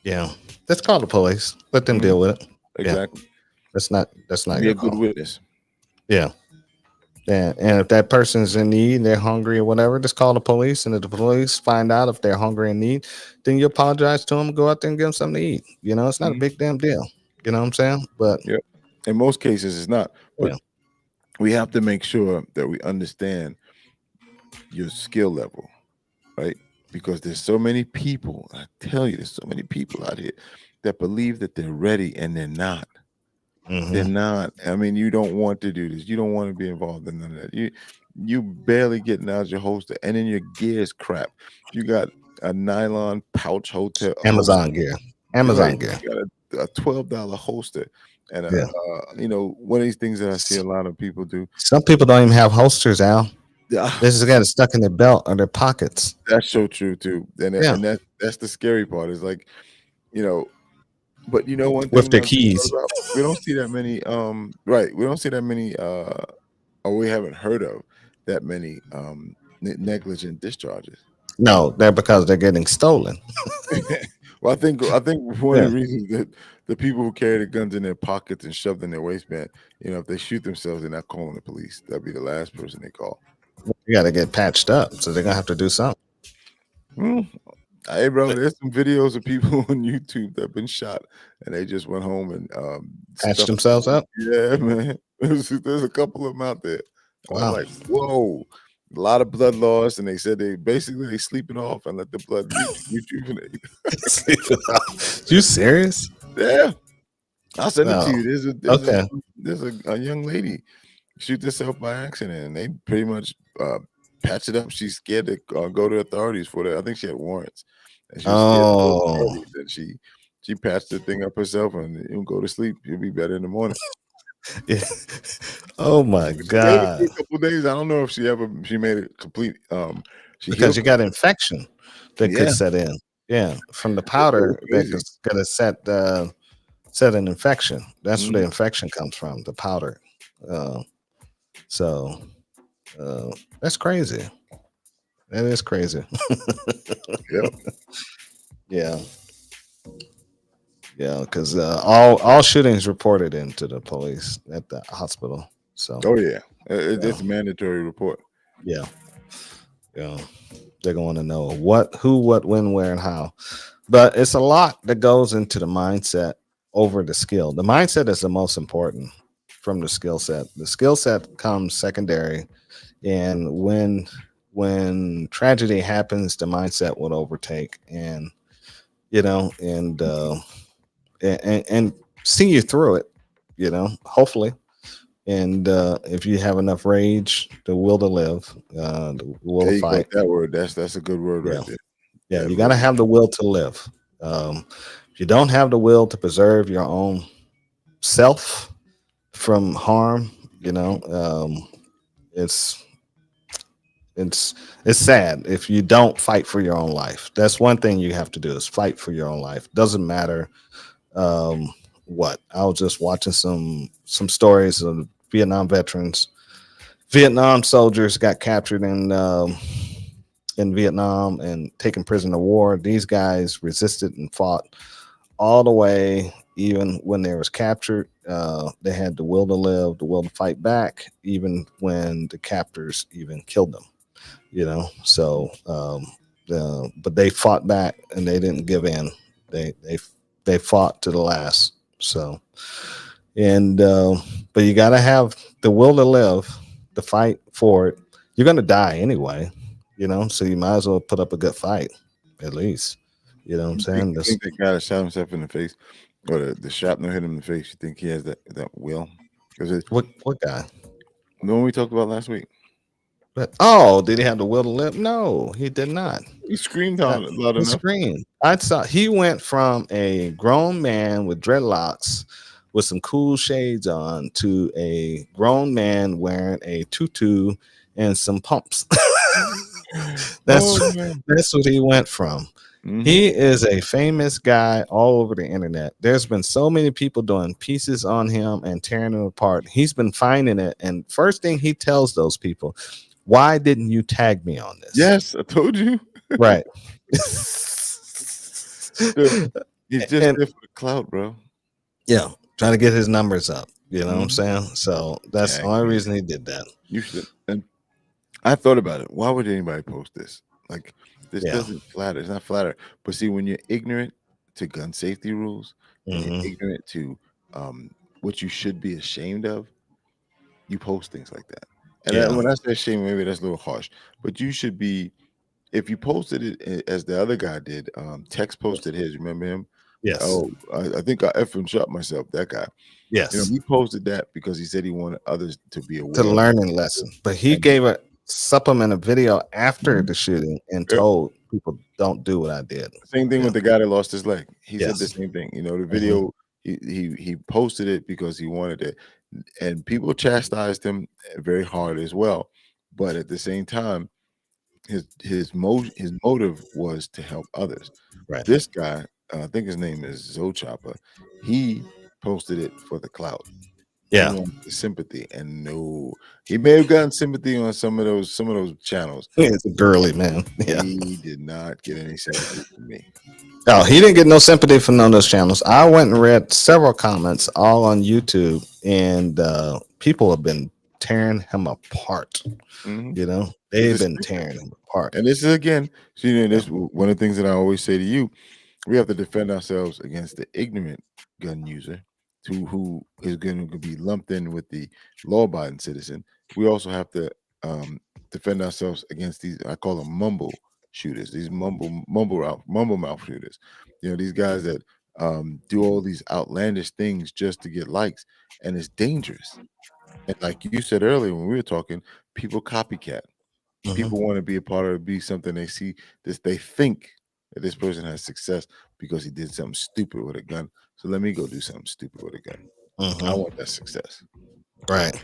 Yeah. Let's call the police. Let them Mhm, deal with it. Yeah. exactly. That's not Be your a good call. witness. Yeah. And if that person's in need, they're hungry or whatever, just call the police. And if the police find out if they're hungry and need, then you apologize to them, go out there and give them something to eat. It's not a Mhm, big damn deal. You know what I'm saying? But yep. In most cases, it's not, but yeah. we have to make sure that we understand your skill level, right? Because there's so many people. I tell you, there's so many people out here that believe that they're ready and they're not. They're Hmm. not. I mean, you don't want to do this. You don't want to be involved in none of that. You barely getting out your holster, and then your gear is crap. You got a nylon pouch hotel holster, Amazon gear. right? Amazon gear. You got a $12 holster, and Yeah. one of these things that I see a lot of people do. Some people don't even have holsters, Al. Yeah, They just got it stuck in their belt or their pockets. that's so true too. And Yeah. that's the scary part. Is like, you know, but one With thing that their I just thought keys. about, we don't see that many. Right, we don't see that many. Or we haven't heard of that many negligent discharges. No, they're because they're getting stolen. Well, I think one of Yeah. the reasons that the people who carry the guns in their pockets and shoved in their waistband, if they shoot themselves, they're not calling the police. That'd be the last person they call. You got to get patched up. So they're going to have to do something. Hmm. Hey, bro, there's some videos of people on YouTube that have been shot and they just went home and Patch stuffed. themselves up. Yeah, man. There's a couple of them out there. I was Wow. like, whoa, a lot of blood loss, and they said they sleep it off and let the blood rejuvenate. You serious? Yeah, I'll send it to No. you. Okay. There's a young lady shoot herself by accident, and they pretty much patch it up. She's scared to go to authorities for that. I think she had warrants, and she was scared to go to Oh. authorities, and she patched the thing up herself, and you'll go to sleep. You'll be better in the morning. Yeah. Oh my She gave it God. for a couple of days. I don't know if she made it complete. She Because healed. you got infection that could Yeah, set in. Yeah. From the it was powder that crazy. is going to set an infection. That's where the Mhm. infection comes from, the powder. So that's crazy. That is crazy. Yep. Yeah. Yeah. Because all shootings reported into the police at the hospital. So, Oh yeah, yeah. it's a mandatory report. Yeah. Yeah. They're going to know what, who, what, when, where, and how. But it's a lot that goes into the mindset over the skill. The mindset is the most important from the skill set. The skill set comes secondary, and when tragedy happens, the mindset will overtake, and and see you through it. Hopefully. And if you have enough rage, the will to live, the will There to you go. fight. That word. That's a good word Yeah. right there. Yeah, Yeah, you got to have the will to live. If you don't have the will to preserve your own self from harm, it's it's sad if you don't fight for your own life. That's one thing you have to do is fight for your own life. Doesn't matter what. I was just watching some stories of Vietnam veterans. Vietnam soldiers got captured in Vietnam and taken prisoner of war. These guys resisted and fought all the way, even when they was captured. They had the will to live, the will to fight back, even when the captors even killed them. So but they fought back and they didn't give in. They fought to the last. So and but you got to have the will to live, to fight for it. You're gonna die anyway, so you might as well put up a good fight, at least. You know what I'm saying? You think that guy that shot himself in the face, or the shrapnel hit him in the face? You think he has that will? Because What guy? the one we talked about last week, Did he have the will to live? No, he did not. he screamed loud He enough. screamed. I saw he went from a grown man with dreadlocks with some cool shades on to a grown man wearing a tutu and some pumps. That's Oh man. that's what he went from. Mhm. He is a famous guy all over the internet. There's been so many people doing pieces on him and tearing him apart. He's been finding it. And first thing he tells those people, why didn't you tag me on this? Yes, I told you. Right. Dude, he's just And there for the clout, bro. yeah, trying to get his numbers up. You know what I'm Mhm. saying? So that's the Tag only me. reason he did that. You should. And I thought about it. Why would anybody post this? Like, this Yeah. doesn't flatter. It's not flatter. But see, when you're ignorant to gun safety rules and you're Hmm. ignorant to um, what you should be ashamed of, you post things like that. And Yeah. when I say shame, maybe that's a little harsh. But you should be. If you posted it as the other guy did, Tex posted his. Remember him? Yes. Oh, I think I effing shot myself. That guy. Yes. He posted that because he said he wanted others to be To aware of it. learning lesson. But he And gave a supplemented video after Mhm. the shooting and Yep. told people don't do what I did. Same thing Yeah. with the guy that lost his leg. He said the Yes. same thing. The Mhm. video he posted it because he wanted it, and people chastised him very hard as well. But at the same time, his motive was to help others. Right. This guy, I think his name is Zochopper. He posted it for the clout. He Yeah. wanted the sympathy, and no, he may have gotten sympathy on some of those channels. It's a girly man. Yeah. He did not get any sympathy from me. Oh, he didn't get no sympathy from none of those channels. I went and read several comments all on YouTube, and people have been tearing him apart. Mhm. You know, With they've the been sticker. tearing him apart. And this is again, so, Yeah. this one of the things that I always say to you: we have to defend ourselves against the ignorant gun user, who is going to be lumped in with the law-abiding citizen. We also have to defend ourselves against these. I call them mumble shooters. These mumble mouth shooters. These guys that do all these outlandish things just to get likes, and it's dangerous. And like you said earlier when we were talking, people copycat. Mhm. People want to be a part of it, be something they see this, they think that this person has success because he did something stupid with a gun. So let me go do something stupid with a gun. I Mhm. want that success. Right.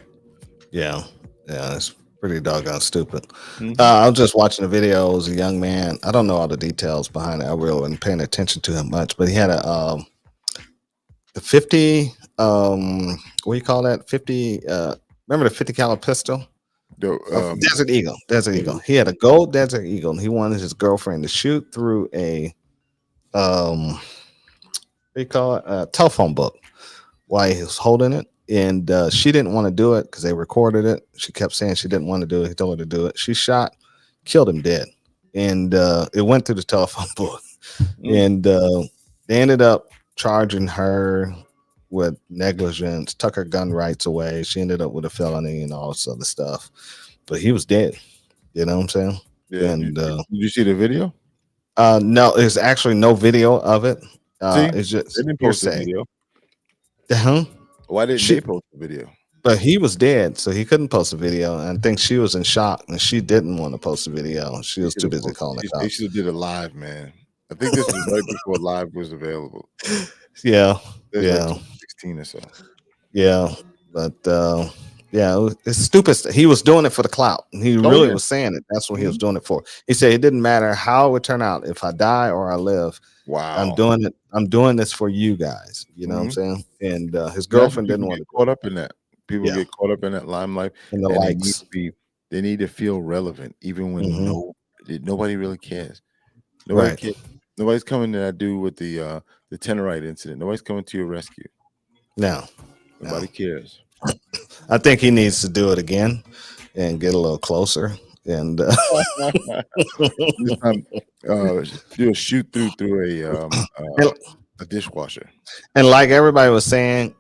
Yeah. Yeah. It's pretty doggone stupid. Mhm. I was just watching a video. It was a young man. I don't know all the details behind it. I really wasn't paying attention to him much, but he had the 50 what do you call that? 50 remember the 50 caliber pistol? Desert Eagle. Desert Eagle. He had a gold Desert Eagle, and he wanted his girlfriend to shoot through a what do you call it? A telephone book while he was holding it. And she didn't want to do it because they recorded it. She kept saying she didn't want to do it. He told her to do it. She shot, killed him dead. And it went through the telephone book. And they ended up charging her with negligence, took her gun rights away. She ended up with a felony and all this other stuff. But he was dead. You know what I'm saying? Yeah. And Did you see the video? no, there's actually no video of it. See, It's they just didn't post the hearsay. video. Huh? Why didn't She, they post the video? but he was dead, so he couldn't post a video. And I think she was in shock, and she didn't want to post a video. She was too busy calling the They cops. should have did a live, man. I think this was right before live was available. Yeah, There's like yeah, 2016 or so. yeah. But yeah, it's stupid. He was doing it for the clout. He really Yeah. was saying it. That's what he was doing it for. He said it didn't matter how it would turn out. If I die or I live, Wow. I'm doing it. I'm doing this for you guys. You know what I'm saying? And his girlfriend didn't want to caught up in that. People Yeah. get caught up in that limelight, and the and likes. they need to feel relevant, even when Mhm. nobody really cares. Nobody Right. cares. Nobody's coming to that dude with the Tenorite incident. Nobody's coming to your rescue. Now, Nobody cares. I think he needs to do it again and get a little closer. And This time, do a shoot through a dishwasher. and like everybody was saying,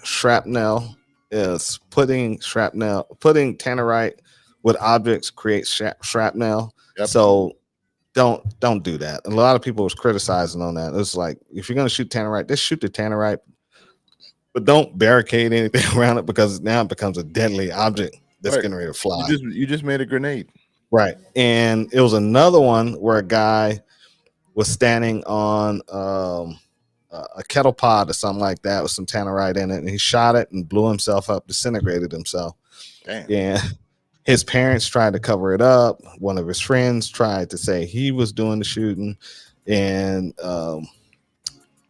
shrapnel is putting tannerite with objects creates shrapnel. Yep. So don't do that. A lot of people was criticizing on that. It's like if you're gonna shoot tannerite, just shoot the tannerite, but don't barricade anything around it because now it becomes a deadly object that's Right. getting ready to fly. You just made a grenade. Right. And it was another one where a guy was standing on a kettle pot or something like that with some tannerite in it, and he shot it and blew himself up, disintegrated himself. Damn. Yeah. His parents tried to cover it up. One of his friends tried to say he was doing the shooting, and it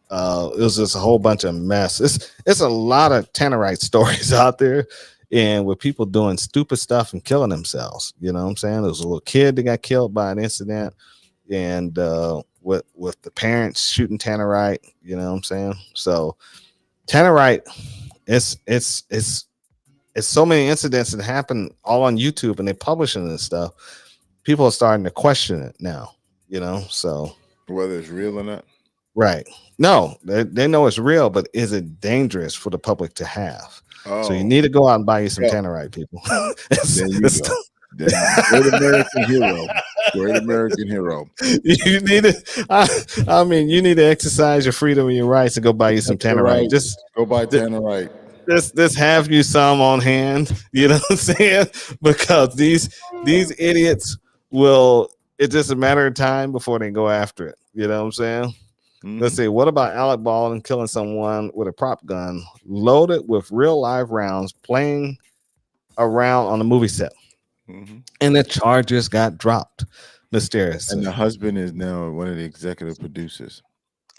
was just a whole bunch of mess. It's a lot of Tannerite stories out there, and with people doing stupid stuff and killing themselves. You know what I'm saying? There was a little kid that got killed by an incident, and with the parents shooting Tannerite. You know what I'm saying? So Tannerite, it's so many incidents that happen all on YouTube, and they're publishing this stuff. People are starting to question it now. You know, so Whether it's real or not. right. No, they know it's real, but is it dangerous for the public to have? So you Oh, need to go out and buy you some yeah. Tannerite, people. There you go. Then great American hero. Great American hero. You need to. I mean, you need to exercise your freedom and your rights to go buy you some That's the Tannerite. right. Just Go buy Tannerite. just have you some on hand. You know what I'm saying? Because these idiots will. It's just a matter of time before they go after it. You know what I'm saying? Let's see. What about Alec Baldwin killing someone with a prop gun loaded with real live rounds playing around on the movie set? And the charges got dropped mysteriously. And the husband is now one of the executive producers.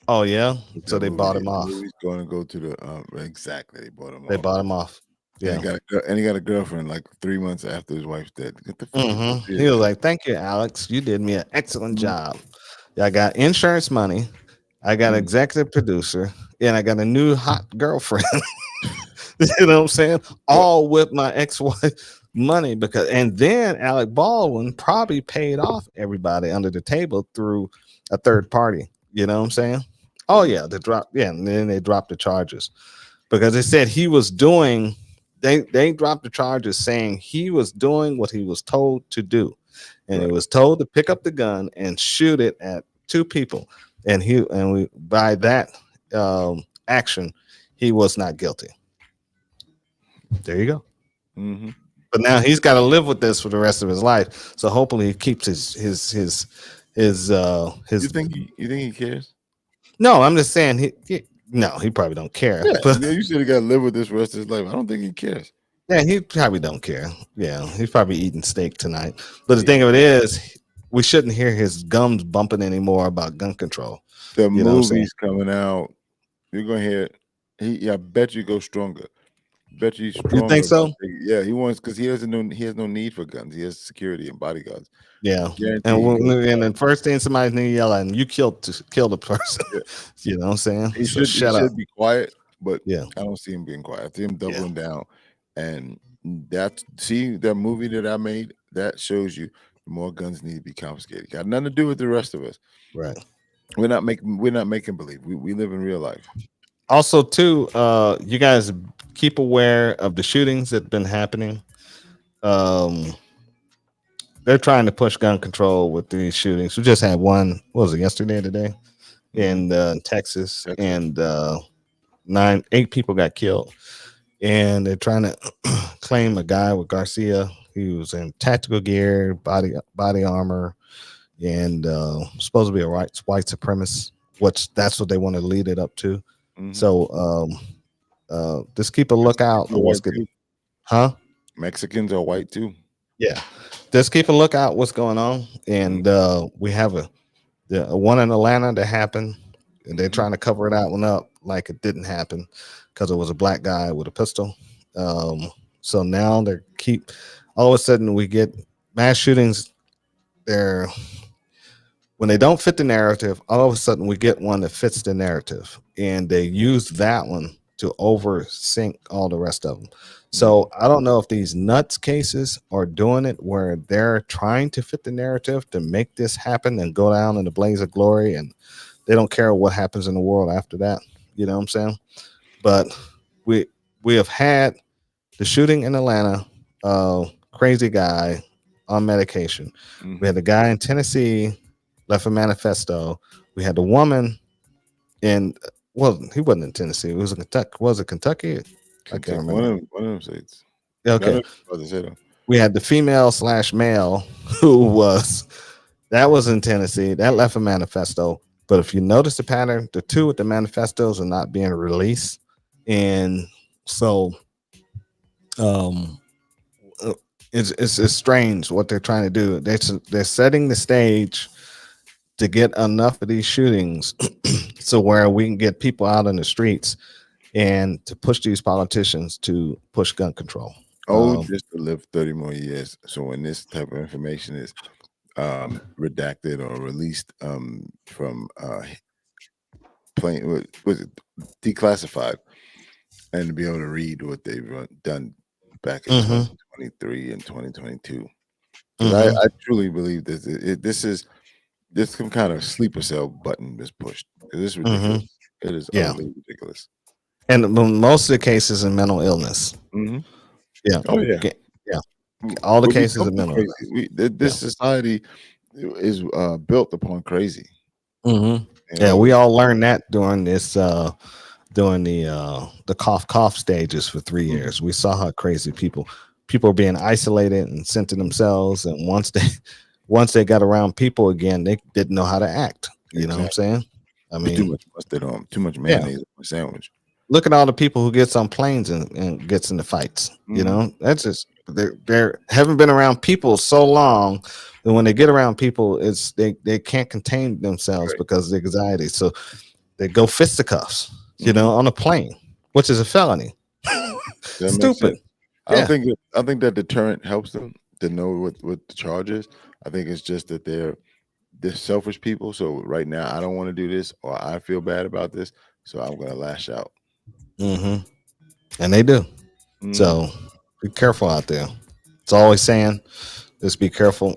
Oh yeah, so they bought him off. He's going to go to the exactly. They bought him. They bought him off. Yeah, and he got a girlfriend like 3 months after his wife's dead. Get the fuck He was like, "Thank you, Alex. You did me an excellent job. I got insurance money. I got an executive producer, and I got a new hot girlfriend." You know what I'm saying? All with my ex-wife money, because and then Alec Baldwin probably paid off everybody under the table through a third party. You know what I'm saying? Oh yeah, and then they dropped the charges because they said he was doing. They dropped the charges saying he was doing what he was told to do, and he was told to pick up the gun and shoot it at two people, and by that action, he was not guilty. There you go. But now he's got to live with this for the rest of his life. So hopefully he keeps his. You think he cares? No, I'm just saying he probably don't care. Yeah, but you should have got to live with this for the rest of his life. I don't think he cares. Yeah, he probably don't care. Yeah, he's probably eating steak tonight. But the thing of it is, we shouldn't hear his gums bumping anymore about gun control. The movie's coming out. You're gonna hear it. I bet you go stronger. Bet you stronger. You think so? Yeah, he wants because he has no need for guns. He has security and bodyguards. Yeah, and the first thing somebody's gonna yell at him, you killed the person. Yeah. You know what I'm saying? He should be quiet, but yeah, I don't see him being quiet. I see him doubling down. And that movie that I made, that shows you more guns need to be confiscated. Got nothing to do with the rest of us. Right. We're not making believe. We live in real life. Also, too, you guys keep aware of the shootings that have been happening. They're trying to push gun control with these shootings. We just had one, what was it, yesterday or today in Texas, and 8 people got killed. And they're trying to claim a guy with Garcia. He was in tactical gear, body armor, and supposed to be a white supremacist, which that's what they want to lead it up to. So just keep a lookout on what's good. Huh? Mexicans are white too. Yeah. Just keep a lookout what's going on. And we have a one in Atlanta that happened, and they're trying to cover that one up like it didn't happen because it was a black guy with a pistol. So now all of a sudden we get mass shootings. When they don't fit the narrative, all of a sudden we get one that fits the narrative, and they use that one to oversink all the rest of them. So I don't know if these nuts cases are doing it where they're trying to fit the narrative to make this happen and go down in a blaze of glory, and they don't care what happens in the world after that. You know what I'm saying? But we have had the shooting in Atlanta, crazy guy on medication. We had the guy in Tennessee left a manifesto. We had the woman he wasn't in Tennessee. It was in Kentucky. Was it Kentucky? I can't remember. One of them states. Okay. We had the female/male who was in Tennessee. That left a manifesto. But if you notice the pattern, the two with the manifestos are not being released. And so It's strange what they're trying to do. They're setting the stage to get enough of these shootings so where we can get people out in the streets and to push these politicians to push gun control. Just to live 30 more years. So when this type of information is redacted or released from plain was it declassified, and to be able to read what they've done back in 2023 and 2022. I truly believe that this is some kind of sleeper cell button is pushed. It is ridiculous. It is utterly ridiculous. And most of the cases in mental illness. Yeah. Oh yeah. Yeah. All the cases of mental illness. This society is built upon crazy. Yeah, we all learned that during this during the cough stages for 3 years. We saw how crazy people are being isolated and sent to themselves, and once they got around people again, they didn't know how to act. You know what I'm saying? I mean, too much mustard on, too much mayonnaise on my sandwich. Look at all the people who gets on planes and gets into fights. You know, that's just they haven't been around people so long that when they get around people, it's they can't contain themselves because of the anxiety. So they go fisticuffs, you know, on a plane, which is a felony. Stupid. I think that deterrent helps them to know what the charge is. I think it's just that they're selfish people. So right now, I don't want to do this, or I feel bad about this, so I'm gonna lash out. And they do. So be careful out there. It's always saying, just be careful.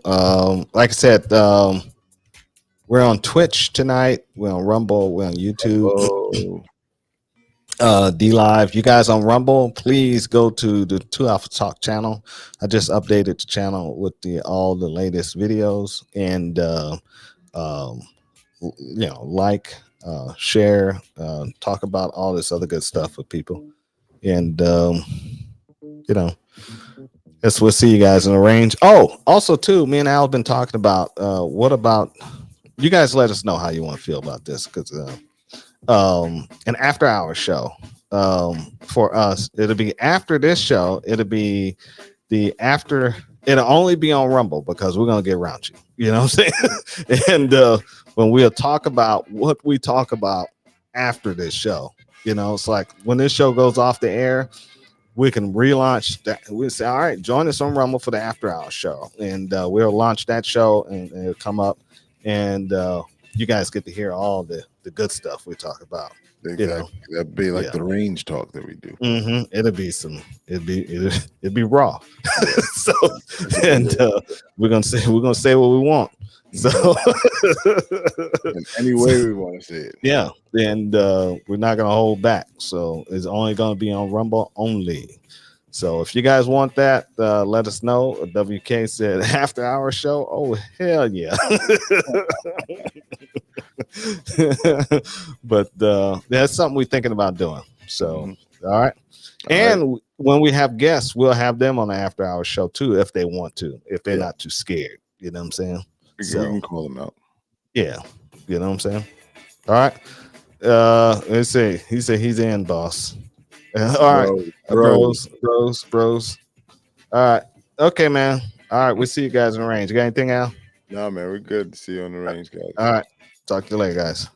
Like I said, we're on Twitch tonight. We're on Rumble. We're on YouTube. D Live. You guys on Rumble, please go to the 2 Alpha Talk channel. I just updated the channel with all the latest videos, and you know, like, share, talk about all this other good stuff with people, and you know, guess we'll see you guys in the range. Oh, also too, me and Al have been talking about what about you guys? Let us know how you want to feel about this, because an after hour show for us, it'll be after this show, it'll be it'll only be on Rumble because we're gonna get raunchy, you know what I'm saying? And when we'll talk about what we talk about after this show, you know, it's like when this show goes off the air, we can relaunch that. We'll say, all right, join us on Rumble for the after hour show, and we'll launch that show, and it'll come up, and you guys get to hear all the good stuff we talk about. Exactly. You know? That'd be like the range talk that we do. It'd be raw. So, and we're gonna say what we want. So in any way we want to say it. Yeah, and we're not gonna hold back. So it's only gonna be on Rumble only. So if you guys want that, let us know. WK said after hour show. Oh hell yeah. But that's something we're thinking about doing. So all right. And when we have guests, we'll have them on the after hour show too, if they want to, if they're not too scared. You know what I'm saying? So we can call them out. Yeah. You know what I'm saying? All right. Let's see. He said he's in, boss. All right. Bros. All right. Okay, man. All right. We'll see you guys in the range. You got anything, Al? No, man. We're good to see you on the range, guys. All right. Talk to you later, guys.